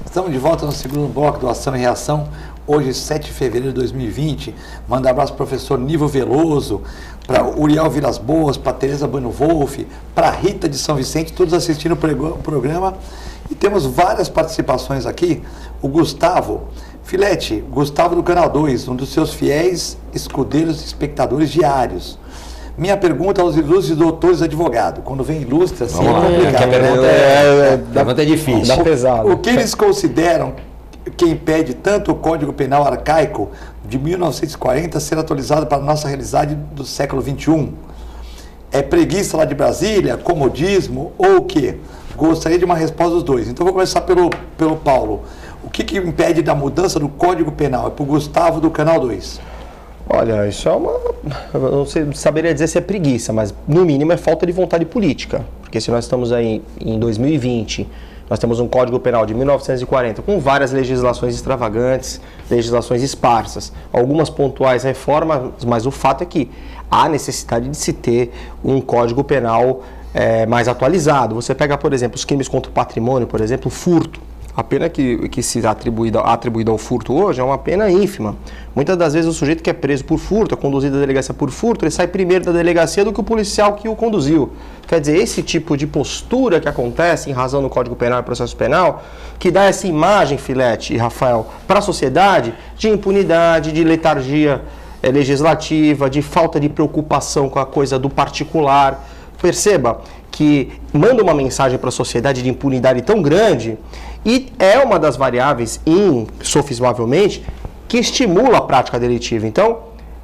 Estamos de volta no segundo bloco do Ação e Reação, hoje 7 de fevereiro de 2020. Manda um abraço para o professor Nível Veloso, para Uriel Vilas Boas, para Tereza Bueno Wolff, para Rita de São Vicente, todos assistindo o programa. E temos várias participações aqui. O Gustavo Filete, Gustavo do Canal 2, um dos seus fiéis escudeiros e espectadores diários. Minha pergunta aos ilustres doutores advogados. Quando vem ilustre, assim, é complicado.
A pergunta é difícil.
Dá pesado.
O que eles consideram que impede tanto o Código Penal arcaico de 1940 ser atualizado para a nossa realidade do século XXI? É preguiça lá de Brasília, comodismo ou o quê? Gostaria de uma resposta dos dois. Então vou começar pelo Paulo. O que impede da mudança do Código Penal? É para o Gustavo do Canal 2.
Olha, isso é uma... Eu não saberia dizer se é preguiça, mas no mínimo é falta de vontade política. Porque se nós estamos aí em 2020, nós temos um Código Penal de 1940 com várias legislações extravagantes, legislações esparsas, algumas pontuais reformas, mas o fato é que há necessidade de se ter um Código Penal mais atualizado. Você pega, por exemplo, os crimes contra o patrimônio, por exemplo, o furto. A pena que se atribuída ao furto hoje é uma pena ínfima. Muitas das vezes o sujeito que é preso por furto, é conduzido à delegacia por furto, ele sai primeiro da delegacia do que o policial que o conduziu. Quer dizer, esse tipo de postura que acontece em razão do Código Penal e Processo Penal, que dá essa imagem, Filete e Rafael, para a sociedade de impunidade, de letargia legislativa, de falta de preocupação com a coisa do particular. Perceba que manda uma mensagem para a sociedade de impunidade tão grande e é uma das variáveis, insofismavelmente, que estimula a prática delitiva. Então,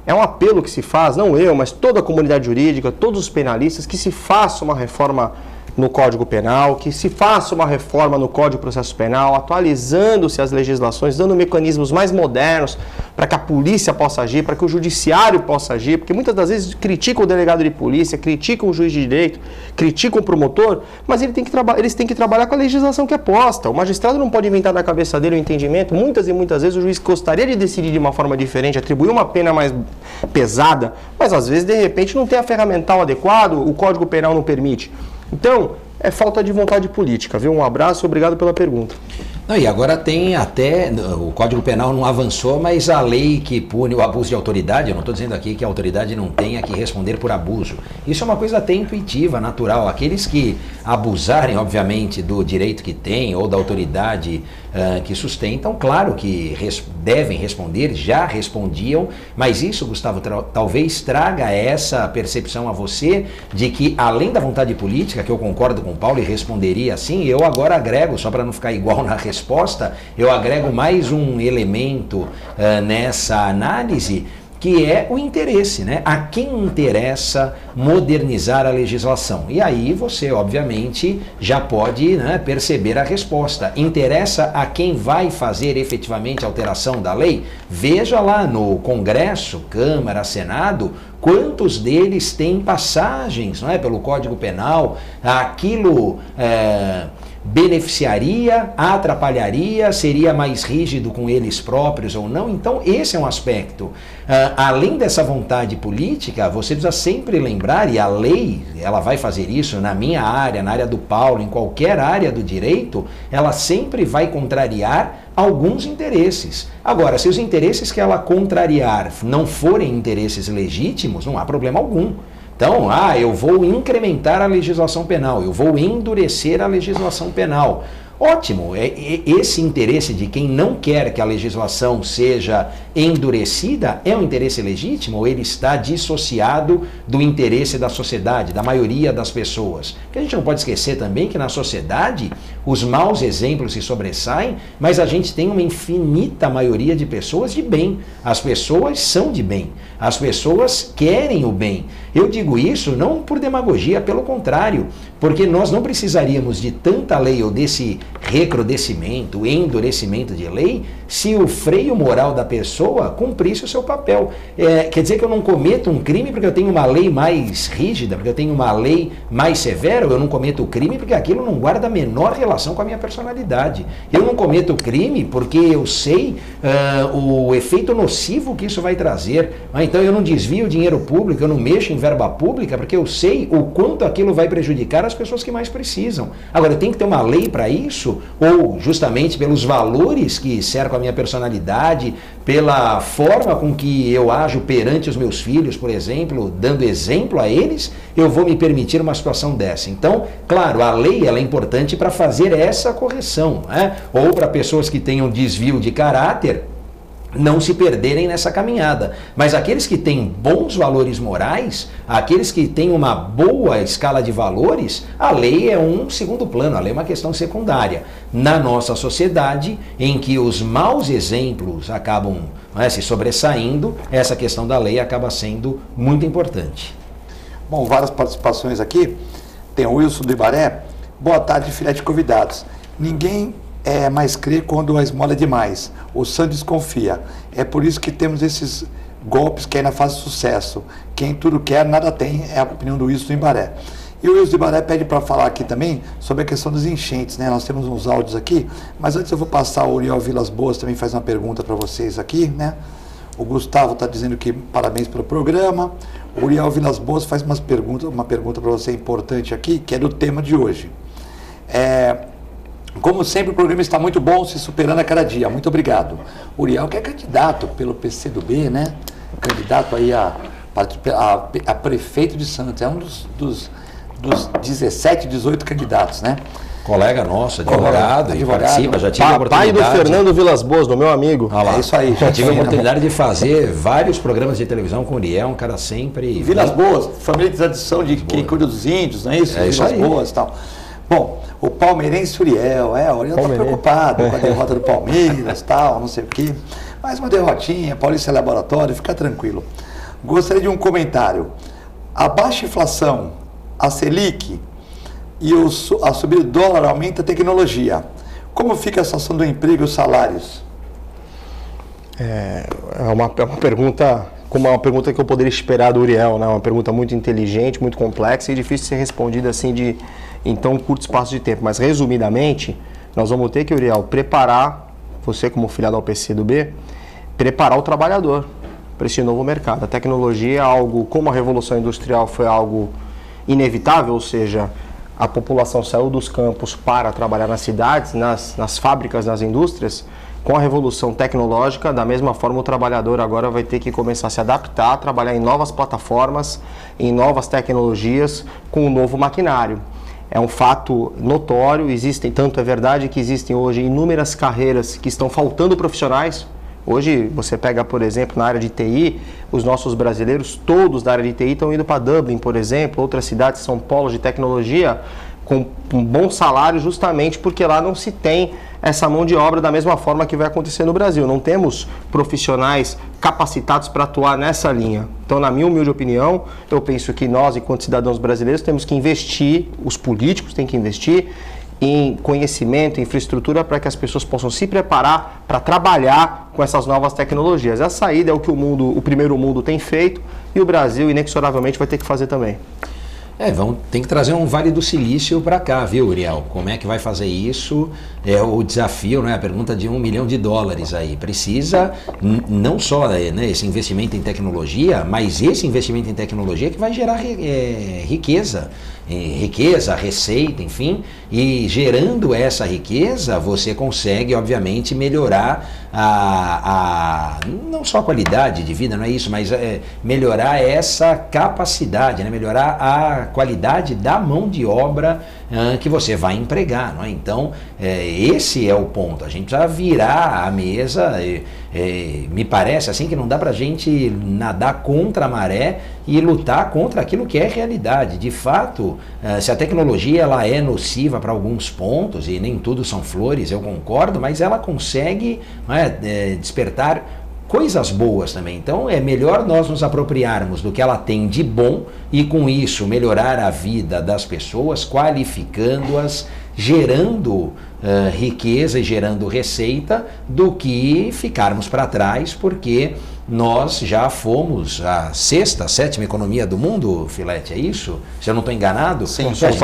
é um apelo que se faz, não eu, mas toda a comunidade jurídica, todos os penalistas, que se faça uma reforma no Código Penal, que se faça uma reforma no Código de Processo Penal, atualizando-se as legislações, dando mecanismos mais modernos para que a polícia possa agir, para que o judiciário possa agir, porque muitas das vezes criticam o delegado de polícia, criticam o juiz de direito, criticam o promotor, mas eles têm que trabalhar com a legislação que é posta. O magistrado não pode inventar na cabeça dele o entendimento. Muitas e muitas vezes o juiz gostaria de decidir de uma forma diferente, atribuir uma pena mais pesada, mas às vezes, de repente, não tem a ferramental adequado, o Código Penal não permite. Então, é falta de vontade política, viu? Um abraço e obrigado pela pergunta.
Não, e agora tem até, o Código Penal não avançou, mas a lei que pune o abuso de autoridade, eu não estou dizendo aqui que a autoridade não tenha que responder por abuso. Isso é uma coisa até intuitiva, natural. Aqueles que abusarem, obviamente, do direito que têm ou da autoridade que sustentam, claro que devem responder, já respondiam, mas isso, Gustavo, talvez traga essa percepção a você de que, além da vontade política, que eu concordo com o Paulo e responderia assim, eu agora agrego, só para não ficar igual na resposta, eu agrego mais um elemento nessa análise, que é o interesse, né? A quem interessa modernizar a legislação? E aí você, obviamente, já pode, né, perceber a resposta. Interessa a quem vai fazer efetivamente a alteração da lei? Veja lá no Congresso, Câmara, Senado, quantos deles têm passagens, não é, pelo Código Penal, aquilo beneficiaria, atrapalharia, seria mais rígido com eles próprios ou não? Então esse é um aspecto. Além dessa vontade política, você precisa sempre lembrar, e a lei, ela vai fazer isso na minha área, na área do Paulo, em qualquer área do direito, ela sempre vai contrariar alguns interesses. Agora, se os interesses que ela contrariar não forem interesses legítimos, não há problema algum. Então, eu vou incrementar a legislação penal, eu vou endurecer a legislação penal. Ótimo, esse interesse de quem não quer que a legislação seja endurecida é um interesse legítimo ou ele está dissociado do interesse da sociedade, da maioria das pessoas? Porque a gente não pode esquecer também que na sociedade os maus exemplos se sobressaem, mas a gente tem uma infinita maioria de pessoas de bem. As pessoas são de bem, as pessoas querem o bem. Eu digo isso não por demagogia, pelo contrário, porque nós não precisaríamos de tanta lei ou desse recrudescimento, endurecimento de lei, se o freio moral da pessoa cumprisse o seu papel. Quer dizer que eu não cometo um crime porque eu tenho uma lei mais rígida, porque eu tenho uma lei mais severa, ou eu não cometo o crime porque aquilo não guarda a menor relação com a minha personalidade. Eu não cometo o crime porque eu sei o efeito nocivo que isso vai trazer. Então eu não desvio dinheiro público, eu não mexo em verba pública porque eu sei o quanto aquilo vai prejudicar as pessoas que mais precisam. Agora, tem que ter uma lei para isso, ou justamente pelos valores que cercam a minha personalidade, pela forma com que eu ajo perante os meus filhos, por exemplo, dando exemplo a eles, eu vou me permitir uma situação dessa. Então, claro, a lei ela é importante para fazer essa correção, né? Ou para pessoas que tenham desvio de caráter, não se perderem nessa caminhada. Mas aqueles que têm bons valores morais, aqueles que têm uma boa escala de valores, a lei é um segundo plano, a lei é uma questão secundária. Na nossa sociedade, em que os maus exemplos acabam se sobressaindo, essa questão da lei acaba sendo muito importante.
Bom, várias participações aqui. Tem o Wilson do Ibaré. Boa tarde, filé de convidados. Ninguém mais crê quando a esmola é demais. O santo desconfia. É por isso que temos esses golpes que ainda fazem sucesso. Quem tudo quer, nada tem, é a opinião do Wilson do Ibaré. E o Wilson do Ibaré pede para falar aqui também sobre a questão dos enchentes, né? Nós temos uns áudios aqui, mas antes eu vou passar o Uriel Vilas Boas, também faz uma pergunta para vocês aqui, né? O Gustavo está dizendo que parabéns pelo programa. O Uriel Vilas Boas faz uma pergunta para você importante aqui, que é do tema de hoje. Como sempre, o programa está muito bom, se superando a cada dia. Muito obrigado. Uriel, que é candidato pelo PCdoB, né? Candidato aí a prefeito de Santos. É um dos 17, 18 candidatos, né?
Colega nosso, advogado, e participa, já tive a oportunidade.
Pai do Fernando Vilas Boas, do meu amigo.
É isso aí.
Já tive a oportunidade de fazer vários programas de televisão com o Uriel, um cara sempre...
Vilas Boas, família de tradição de quem cuida dos índios, não é isso?
Vilas
Boas e tal. Bom, o palmeirense Uriel, o Uriel está preocupado com a derrota do Palmeiras, tal, não sei o quê. Mas uma derrotinha, Paulista Laboratório, fica tranquilo. Gostaria de um comentário. A baixa inflação, a Selic e a subida do dólar aumenta a tecnologia. Como fica a situação do emprego e os salários?
É uma pergunta, como uma pergunta que eu poderia esperar do Uriel, né? Uma pergunta muito inteligente, muito complexa e difícil de ser respondida assim em tão curto espaço de tempo. Mas, resumidamente, nós vamos ter que, Uriel, preparar, você como filiado ao PCdoB, preparar o trabalhador para esse novo mercado. A tecnologia é algo, como a Revolução Industrial foi algo inevitável, ou seja, a população saiu dos campos para trabalhar nas cidades, nas fábricas, nas indústrias, com a revolução tecnológica, da mesma forma o trabalhador agora vai ter que começar a se adaptar, trabalhar em novas plataformas, em novas tecnologias, com um novo maquinário. É um fato notório, tanto é verdade que existem hoje inúmeras carreiras que estão faltando profissionais. Hoje, você pega, por exemplo, na área de TI, os nossos brasileiros, todos da área de TI, estão indo para Dublin, por exemplo, outras cidades são polos de tecnologia com um bom salário, justamente porque lá não se tem essa mão de obra da mesma forma que vai acontecer no Brasil. Não temos profissionais capacitados para atuar nessa linha. Então, na minha humilde opinião, eu penso que nós, enquanto cidadãos brasileiros, temos que investir, os políticos têm que investir em conhecimento, infraestrutura, para que as pessoas possam se preparar para trabalhar com essas novas tecnologias. A saída é o que o primeiro mundo tem feito e o Brasil, inexoravelmente, vai ter que fazer também.
Tem que trazer um Vale do Silício para cá, viu, Uriel? Como é que vai fazer isso? É o desafio, né? A pergunta de $1 milhão aí. Precisa não só esse investimento em tecnologia, mas esse investimento em tecnologia que vai gerar riqueza, receita, enfim, e gerando essa riqueza você consegue, obviamente, melhorar não só a qualidade de vida, não é isso, mas melhorar essa capacidade, né? Melhorar a qualidade da mão de obra que você vai empregar, não é? Então, esse é o ponto, a gente precisa virar a mesa, me parece assim que não dá pra gente nadar contra a maré e lutar contra aquilo que é realidade. De fato, se a tecnologia ela é nociva para alguns pontos, e nem tudo são flores, eu concordo, mas ela consegue despertar coisas boas também. Então é melhor nós nos apropriarmos do que ela tem de bom e com isso melhorar a vida das pessoas, qualificando-as, gerando riqueza e gerando receita, do que ficarmos para trás, porque nós já fomos a 6ª, 7ª economia do mundo, Filete, é isso? Se eu não estou enganado?
Sim,
nós somos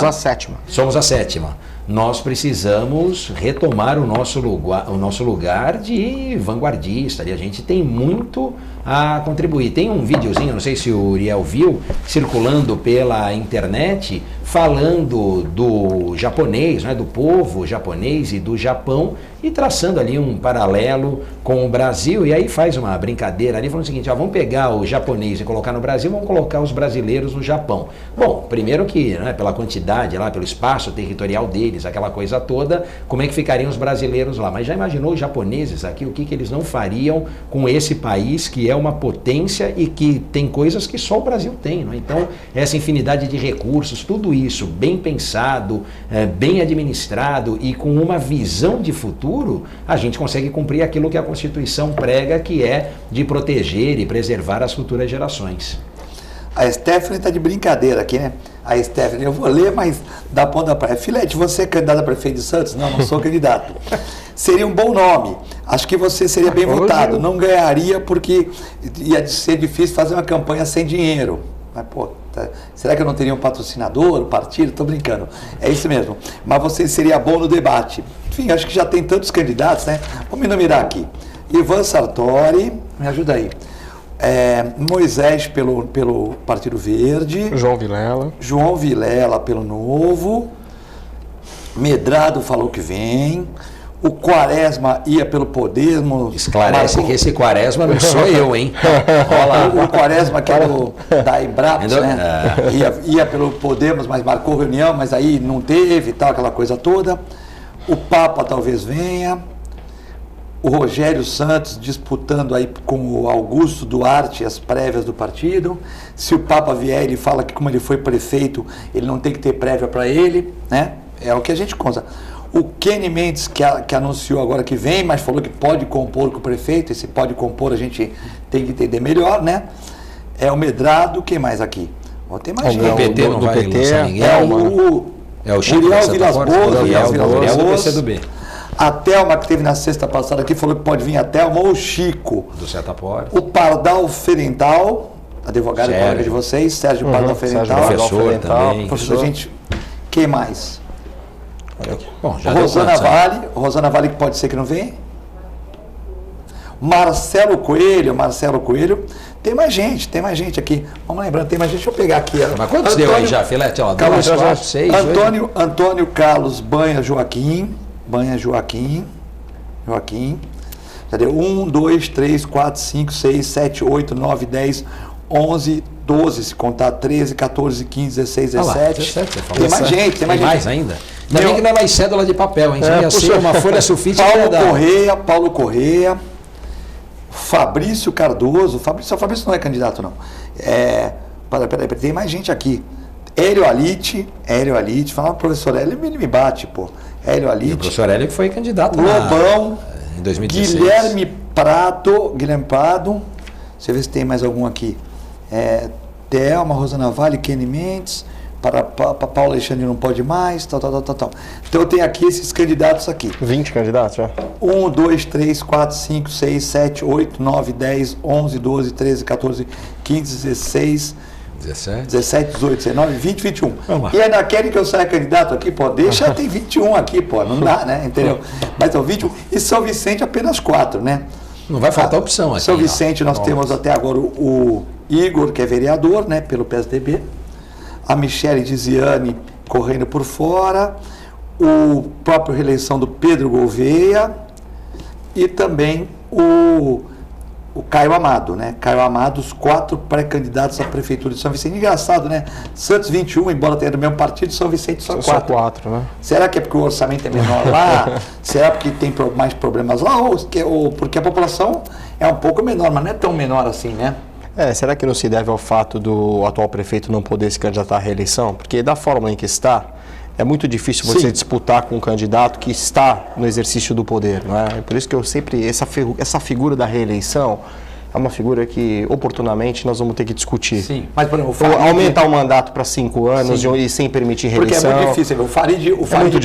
a 7ª.
Somos a 7ª. Nós precisamos retomar o nosso lugar de vanguardista. A gente tem muito a contribuir. Tem um videozinho, não sei se o Uriel viu, circulando pela internet, falando do japonês, do povo japonês e do Japão, e traçando ali um paralelo com o Brasil, e aí faz uma brincadeira ali, falando o seguinte, vamos pegar o japonês e colocar no Brasil, vamos colocar os brasileiros no Japão. Bom, primeiro que, pela quantidade lá, pelo espaço territorial deles, aquela coisa toda, como é que ficariam os brasileiros lá? Mas já imaginou os japoneses aqui, o que eles não fariam com esse país que é uma potência e que tem coisas que só o Brasil tem, não é? Então, essa infinidade de recursos, tudo isso bem pensado, bem administrado e com uma visão de futuro, a gente consegue cumprir aquilo que a Constituição prega, que é de proteger e preservar as futuras gerações.
A Stephanie está de brincadeira aqui, né? A Stephanie, eu vou ler, mas dá ponta pra praia. Filete, você é candidato a prefeito de Santos? Não, não sou candidato. Seria um bom nome. Acho que você seria bem votado. Não ganharia porque ia ser difícil fazer uma campanha sem dinheiro. Mas, será que eu não teria um patrocinador, um partido? Estou brincando. É isso mesmo. Mas você seria bom no debate. Enfim, acho que já tem tantos candidatos, né? Vamos enumerar aqui. Ivan Sartori, me ajuda aí. Moisés pelo Partido Verde. João Vilela pelo Novo. Medrado falou que vem. O Quaresma ia pelo Podemos.
Esclarece que esse Quaresma não sou eu, hein?
O Quaresma que é da Embraps, né? Ia pelo Podemos, mas marcou reunião, mas aí não teve, tal, aquela coisa toda. O Papa talvez venha. O Rogério Santos disputando aí com o Augusto Duarte as prévias do partido. Se o Papa vier, ele fala que como ele foi prefeito, ele não tem que ter prévia para ele, né? É o que a gente conta. O Kenny Mendes, que anunciou agora que vem, mas falou que pode compor com o prefeito. Esse pode compor a gente tem que entender melhor, né? É o Medrado, quem mais aqui? Tem mais gente.
O PT não vai lançar ninguém.
É o Chico Vilas Boas,
do PCdoB.
A Thelma, que teve na sexta passada aqui, falou que pode vir a Thelma ou o Chico.
Do Setaporte.
O Pardal Ferental, advogado colega de vocês, Sérgio Pardal Ferental.
Professor também.
Professor, gente, quem mais?
Bom, já
Rosana Vale que pode ser que não venha. Marcelo Coelho, tem mais gente aqui. Vamos lembrando, tem mais gente, deixa eu pegar aqui.
Mas quantos deu aí já, Filete? Ó,
Carlos,
2, 4, 6,
Antônio Carlos Banha Joaquim. Já deu 1, 2, 3, 4, 5, 6, 7, 8, 9, 10, 11, 12, se contar 13, 14, 15, 16, 17. Tem mais gente, tem mais
ainda. Ainda bem que não é mais cédula de papel, hein? Ia ser uma folha sulfite.
Paulo Correia, Fabrício Cardoso. Fabrício não é candidato, não. Peraí, tem mais gente aqui. Hélio Alite. Fala, professor Hélio, ele me bate, pô. Hélio Alite.
E o professor Hélio que foi candidato
Lobão.
Em 2016.
Guilherme Prado. Deixa eu ver se tem mais algum aqui. Thelma, Rosana Vale, Kenny Mendes. Para Paulo Alexandre não pode mais, tal. Então eu tenho aqui esses candidatos aqui.
20 candidatos já?
1, 2, 3, 4, 5, 6, 7, 8, 9, 10, 11, 12, 13, 14, 15, 16, 17, 18, 19, 20, 21. E ainda querem que eu saia candidato aqui, pô, deixa, tem 21 aqui, pô, não dá, né, entendeu? Mas são 21, e São Vicente apenas 4, né?
Não vai faltar opção aqui.
São Vicente nós temos até agora o Igor, que é vereador, né, pelo PSDB, a Michele Diziane correndo por fora, o próprio reeleição do Pedro Gouveia e também o Caio Amado, né? Caio Amado, os 4 pré-candidatos à Prefeitura de São Vicente. Engraçado, né? Santos 21, embora tenha do mesmo partido, São Vicente só 4.
Só 4, né?
Será que é porque o orçamento é menor lá? Será porque tem mais problemas lá? Ou porque a população é um pouco menor, mas não é tão menor assim, né?
Será que não se deve ao fato do atual prefeito não poder se candidatar à reeleição? Porque da forma em que está, é muito difícil você disputar com um candidato que está no exercício do poder, não é? Por isso que eu sempre, essa figura da reeleição é uma figura que, oportunamente, nós vamos ter que discutir.
Sim, mas, por exemplo,
aumentar o mandato para 5 anos e sem permitir reeleição.
Porque é muito difícil. O Farid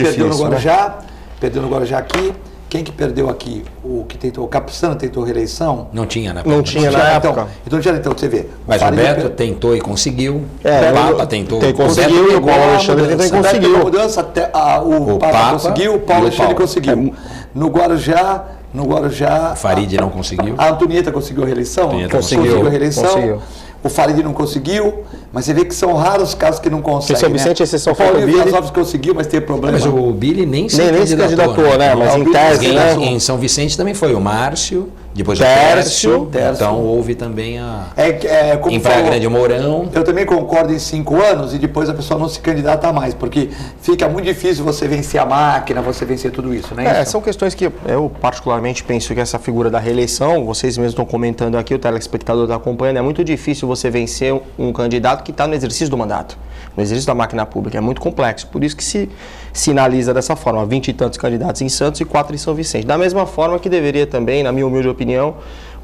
perdeu no Guarujá aqui. Quem que perdeu aqui? O Capistrano tentou reeleição?
Não tinha, né?
Não tinha na época.
Então você vê.
Mas o Beto tentou e conseguiu. O Papa tentou.
Conseguiu e o Paulo Alexandre também conseguiu.
O Papa conseguiu, o Paulo Alexandre conseguiu. No Guarujá,
o Farid não conseguiu.
A Antonieta conseguiu a reeleição?
Conseguiu
a reeleição. O Farid não conseguiu, mas você vê que são raros os casos que não conseguem.
São Vicente, exceção
foi o Billy. O conseguiu, mas teve problema.
Mas o Billy nem se
candidatou, né? Mas em tese,
em São Vicente também foi o Márcio, depois o Tércio. Então houve também em Praia Grande o Mourão.
Eu também concordo em 5 anos e depois a pessoa não se candidata mais, porque fica muito difícil você vencer a máquina, você vencer tudo isso, né?
São questões que eu particularmente penso que essa figura da reeleição, vocês mesmos estão comentando aqui, o telespectador está acompanhando, é muito difícil você vencer um candidato que está no exercício do mandato, no exercício da máquina pública, é muito complexo, por isso que se sinaliza dessa forma, 20 e tantos candidatos em Santos e 4 em São Vicente. Da mesma forma que deveria também, na minha humilde opinião,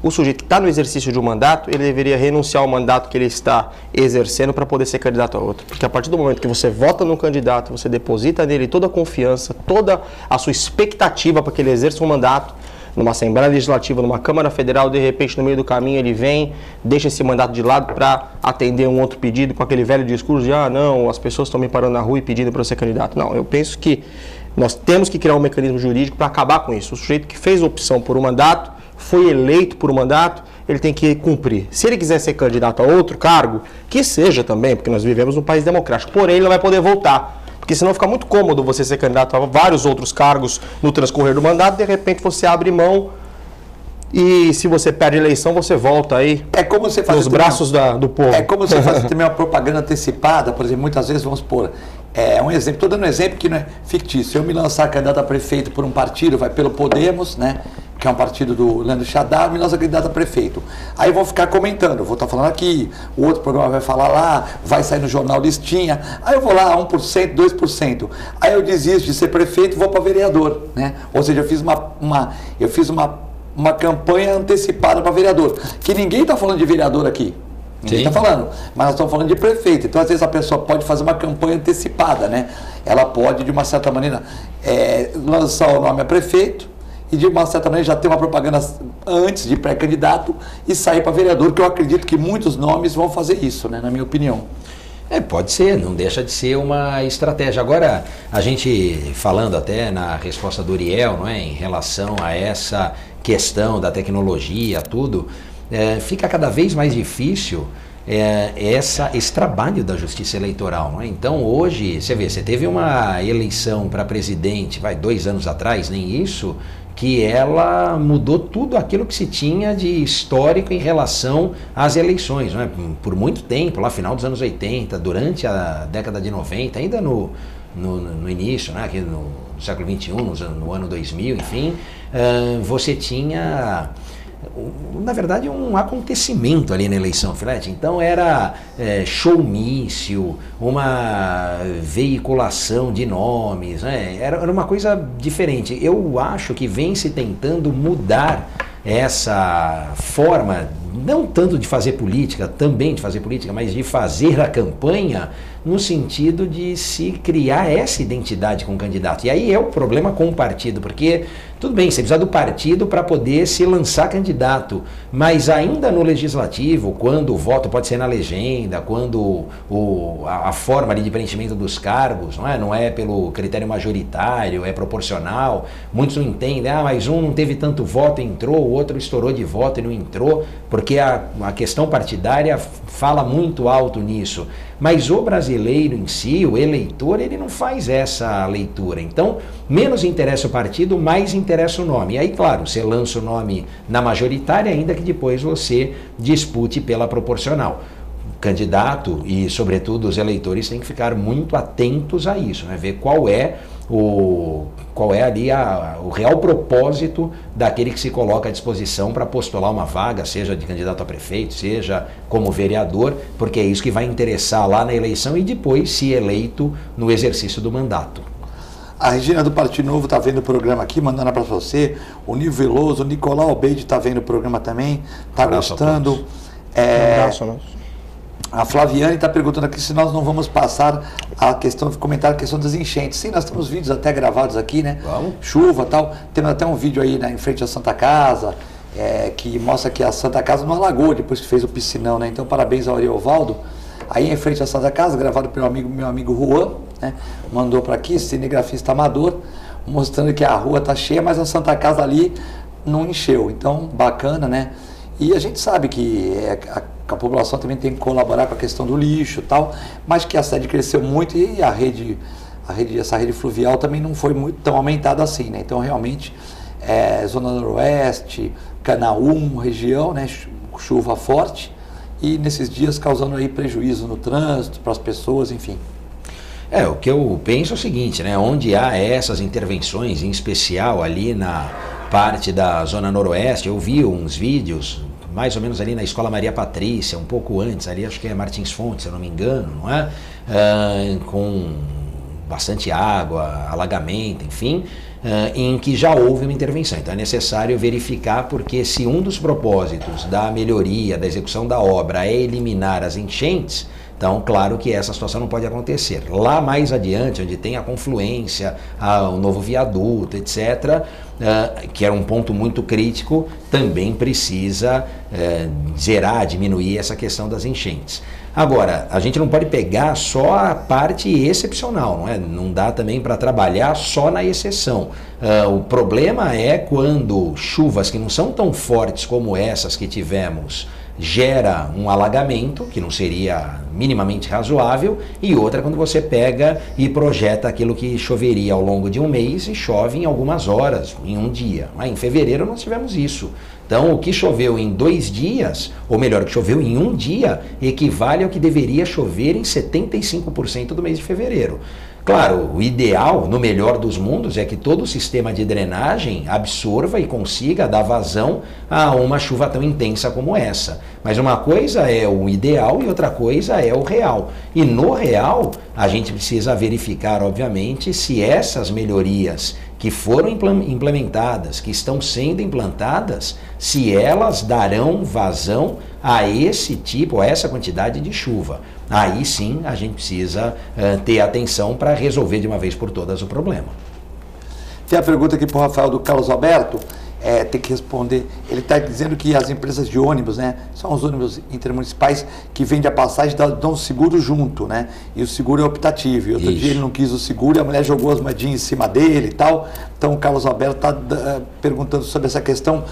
o sujeito que está no exercício de um mandato, ele deveria renunciar ao mandato que ele está exercendo para poder ser candidato a outro. Porque a partir do momento que você vota no candidato, você deposita nele toda a confiança, toda a sua expectativa para que ele exerça um mandato, numa Assembleia Legislativa, numa Câmara Federal, de repente, no meio do caminho, ele vem, deixa esse mandato de lado para atender um outro pedido com aquele velho discurso de não, as pessoas estão me parando na rua e pedindo para eu ser candidato. Não, eu penso que nós temos que criar um mecanismo jurídico para acabar com isso. O sujeito que fez a opção por um mandato, foi eleito por um mandato, ele tem que cumprir. Se ele quiser ser candidato a outro cargo, que seja também, porque nós vivemos num país democrático, porém ele não vai poder voltar. Porque senão fica muito cômodo você ser candidato a vários outros cargos no transcorrer do mandato, de repente você abre mão e se você perde a eleição, você volta aí nos braços do povo.
É como você faz também uma propaganda antecipada, por exemplo, muitas vezes, vamos supor, um exemplo, estou dando um exemplo que não é fictício, eu me lançar candidato a prefeito por um partido, vai pelo Podemos, né? Que é um partido do Leandro Xadar, me lança candidato a prefeito. Aí vão ficar comentando, vou estar falando aqui, o outro programa vai falar lá, vai sair no jornal listinha, aí eu vou lá, 1%, 2%. Aí eu desisto de ser prefeito e vou para vereador, né? Ou seja, eu fiz uma campanha antecipada para vereador, que ninguém está falando de vereador aqui. Ninguém está falando, mas nós estamos falando de prefeito. Então, às vezes, a pessoa pode fazer uma campanha antecipada, né? Ela pode, de uma certa maneira, lançar o nome a prefeito, e de uma certa maneira já ter uma propaganda antes de pré-candidato e sair para vereador, que eu acredito que muitos nomes vão fazer isso, né, na minha opinião.
Pode ser, não deixa de ser uma estratégia. Agora, a gente falando até na resposta do Uriel, não é, em relação a essa questão da tecnologia, tudo, fica cada vez mais difícil esse trabalho da justiça eleitoral, não é? Então hoje, você teve uma eleição para presidente, 2 anos atrás, nem isso, que ela mudou tudo aquilo que se tinha de histórico em relação às eleições, não é? Por muito tempo, lá final dos anos 80, durante a década de 90, ainda no início, né? Aqui no século XXI, no ano 2000, enfim, você tinha... na verdade, um acontecimento ali na eleição, Filete. Então era showmício, uma veiculação de nomes, né? Era uma coisa diferente. Eu acho que vem se tentando mudar essa forma, não tanto de fazer política, também de fazer política, mas de fazer a campanha no sentido de se criar essa identidade com o candidato. E aí é o problema com o partido, porque tudo bem, você precisa do partido para poder se lançar candidato, mas ainda no legislativo, quando o voto pode ser na legenda, quando a forma ali de preenchimento dos cargos não é pelo critério majoritário, é proporcional, muitos não entendem, mas um não teve tanto voto e entrou, o outro estourou de voto e não entrou, porque a questão partidária fala muito alto nisso. Mas o brasileiro em si, o eleitor, ele não faz essa leitura. Então, menos interessa o partido, mais interessa o nome. E aí, claro, você lança o nome na majoritária, ainda que depois você dispute pela proporcional. O candidato e, sobretudo, os eleitores têm que ficar muito atentos a isso, né? Ver qual é ali o real propósito daquele que se coloca à disposição para postular uma vaga, seja de candidato a prefeito, seja como vereador, porque é isso que vai interessar lá na eleição e depois, se eleito, no exercício do mandato.
A Regina do Partido Novo está vendo o programa aqui, mandando para você. O Nil Veloso, o Nicolau Albeide está vendo o programa também, está gostando.
Um abraço, nosso.
A Flaviane está perguntando aqui se nós não vamos passar comentar a questão das enchentes. Sim, nós temos vídeos até gravados aqui, né?
Vamos.
Chuva e tal. Temos até um vídeo aí, né, em frente à Santa Casa, que mostra que a Santa Casa não alagou depois que fez o piscinão, né? Então, parabéns ao Ariovaldo. Aí em frente à Santa Casa, gravado pelo meu amigo Juan, né? Mandou para aqui, cinegrafista amador, mostrando que a rua está cheia, mas a Santa Casa ali não encheu. Então, bacana, né? E a gente sabe que a população também tem que colaborar com a questão do lixo e tal, mas que a cidade cresceu muito e essa rede fluvial também não foi muito tão aumentada assim, né? Então, realmente, Zona Noroeste, Canaú, região, né? Chuva forte e nesses dias causando aí prejuízo no trânsito, para as pessoas, enfim.
O que eu penso é o seguinte, né? Onde há essas intervenções, em especial ali na parte da Zona Noroeste, eu vi uns vídeos, mais ou menos ali na Escola Maria Patrícia, um pouco antes, ali acho que é Martins Fontes, se eu não me engano, não é? Com bastante água, alagamento, enfim, em que já houve uma intervenção. Então é necessário verificar, porque se um dos propósitos da melhoria, da execução da obra é eliminar as enchentes, então, claro que essa situação não pode acontecer. Lá mais adiante, onde tem a confluência, o novo viaduto, etc., que era um ponto muito crítico, também precisa zerar, diminuir essa questão das enchentes. Agora, a gente não pode pegar só a parte excepcional, não é? Não dá também para trabalhar só na exceção. O problema é quando chuvas que não são tão fortes como essas que tivemos gera um alagamento, que não seria minimamente razoável, e outra quando você pega e projeta aquilo que choveria ao longo de um mês e chove em algumas horas, em um dia. Em fevereiro nós tivemos isso. Então, o que choveu em 2 dias, ou melhor, o que choveu em um dia, equivale ao que deveria chover em 75% do mês de fevereiro. Claro, o ideal, no melhor dos mundos, é que todo o sistema de drenagem absorva e consiga dar vazão a uma chuva tão intensa como essa. Mas uma coisa é o ideal e outra coisa é o real. E no real, a gente precisa verificar, obviamente, se essas melhorias que foram implementadas, que estão sendo implantadas, se elas darão vazão a esse tipo, a essa quantidade de chuva. Aí sim a gente precisa ter atenção para resolver de uma vez por todas o problema.
Tem a pergunta aqui para o Rafael do Carlos Alberto. tem que responder. Ele está dizendo que as empresas de ônibus, né, são os ônibus intermunicipais que vendem a passagem, dão seguro junto, né? E o seguro é optativo. E outro dia ele não quis o seguro e a mulher jogou as moedinhas em cima dele e tal. Então o Carlos Alberto está perguntando sobre essa questão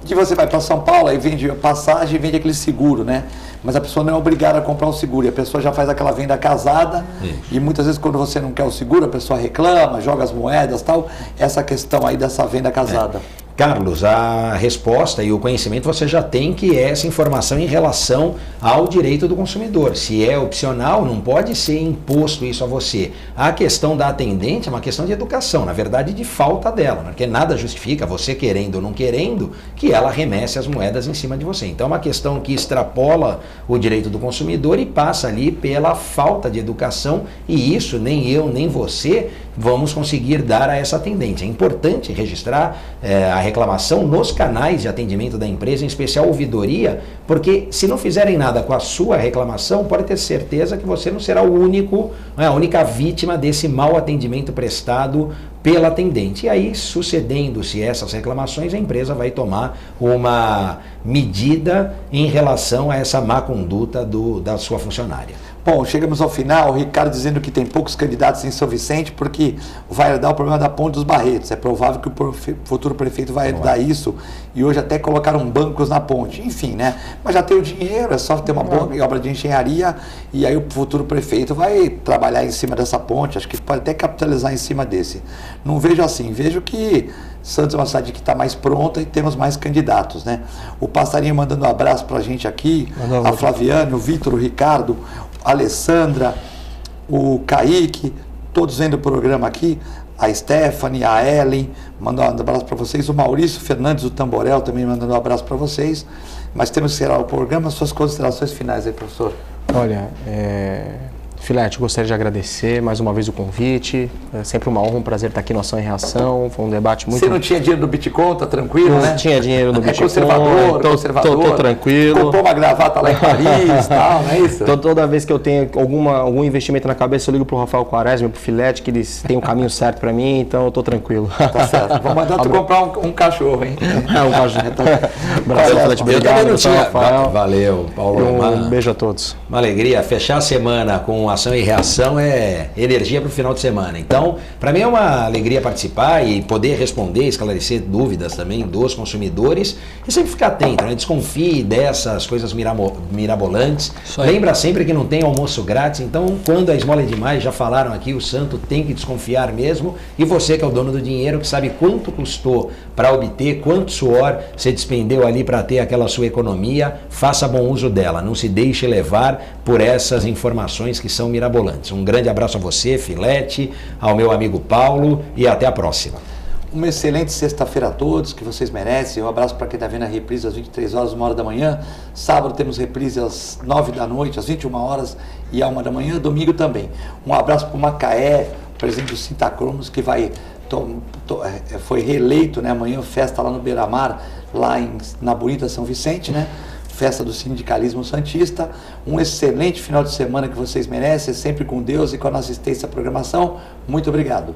de você vai para São Paulo e vende a passagem e vende aquele seguro, né? Mas a pessoa não é obrigada a comprar o seguro, e a pessoa já faz aquela venda casada, e muitas vezes quando você não quer o seguro, a pessoa reclama, joga as moedas e tal, essa questão aí dessa venda casada.
Carlos, a resposta e o conhecimento você já tem, que é essa informação em relação ao direito do consumidor. Se é opcional, não pode ser imposto isso a você. A questão da atendente é uma questão de educação, na verdade de falta dela, porque nada justifica, você querendo ou não querendo, que ela remesse as moedas em cima de você. Então é uma questão que extrapola o direito do consumidor e passa ali pela falta de educação, e isso nem eu nem você vamos conseguir dar a essa atendente. É importante registrar a reclamação nos canais de atendimento da empresa, em especial ouvidoria, porque se não fizerem nada com a sua reclamação, pode ter certeza que você não será o único, a única vítima desse mau atendimento prestado pela atendente. E aí, sucedendo-se essas reclamações, a empresa vai tomar uma medida em relação a essa má conduta da sua funcionária.
Bom, chegamos ao final, o Ricardo dizendo que tem poucos candidatos em São Vicente porque vai herdar o problema da Ponte dos Barretos. É provável que o futuro prefeito vai herdar isso, e hoje até colocaram bancos na ponte. Enfim, né? Mas já tem o dinheiro, é só ter uma boa obra de engenharia, e aí o futuro prefeito vai trabalhar em cima dessa ponte, acho que pode até capitalizar em cima desse. Não vejo assim, vejo que Santos é uma cidade que está mais pronta e temos mais candidatos, né? O Passarinho mandando um abraço para a gente aqui, a Flaviane, o Vitor, o Ricardo, a Alessandra, o Kaique, todos vendo o programa aqui, a Stephanie, a Ellen, mandando um abraço para vocês, o Maurício Fernandes do Tamborel também mandando um abraço para vocês. Mas temos que encerrar o programa, suas considerações finais aí, professor.
Olha, Filete, gostaria de agradecer mais uma vez o convite. É sempre uma honra, um prazer estar aqui no Ação e Reação. Foi um debate muito...
Você não tinha dinheiro no Bitcoin, tá tranquilo, né?
Não tinha dinheiro no Bitcoin.
Conservador.
Tô tranquilo.
Comprou uma gravata lá em Paris e tal, não é isso?
Toda vez que eu tenho algum investimento na cabeça, eu ligo pro Rafael Quaresma, pro Filete, que eles têm o caminho certo para mim, então eu tô tranquilo.
Tá certo. Vou mandar tu comprar um cachorro, hein?
Um cachorro. Abraço, Filete. Obrigado, Rafael.
Valeu, Paulo.
Um beijo a todos.
Uma alegria. Fechar a semana com Ação e Reação é energia para o final de semana. Então, para mim é uma alegria participar e poder responder, esclarecer dúvidas também dos consumidores e sempre ficar atento, né? Desconfie dessas coisas mirabolantes. Lembra sempre que não tem almoço grátis, então quando a esmola é demais, já falaram aqui, o santo tem que desconfiar mesmo, e você que é o dono do dinheiro, que sabe quanto custou para obter, quanto suor você despendeu ali para ter aquela sua economia, faça bom uso dela, não se deixe levar por essas informações que são mirabolantes. Um grande abraço a você, Filete, ao meu amigo Paulo, e até a próxima.
Uma excelente sexta-feira a todos, que vocês merecem. Um abraço para quem está vendo a reprise às 23 horas, 1 hora da manhã. Sábado temos reprise às 9 da noite, às 21 horas e à 1 da manhã. Domingo também. Um abraço para o Macaé, presidente do Sintacromos, que foi reeleito, né? Amanhã festa lá no Beira-Mar, lá na bonita São Vicente, né? Festa do Sindicalismo Santista. Um excelente final de semana que vocês merecem, sempre com Deus e com a nossa assistência à programação. Muito obrigado.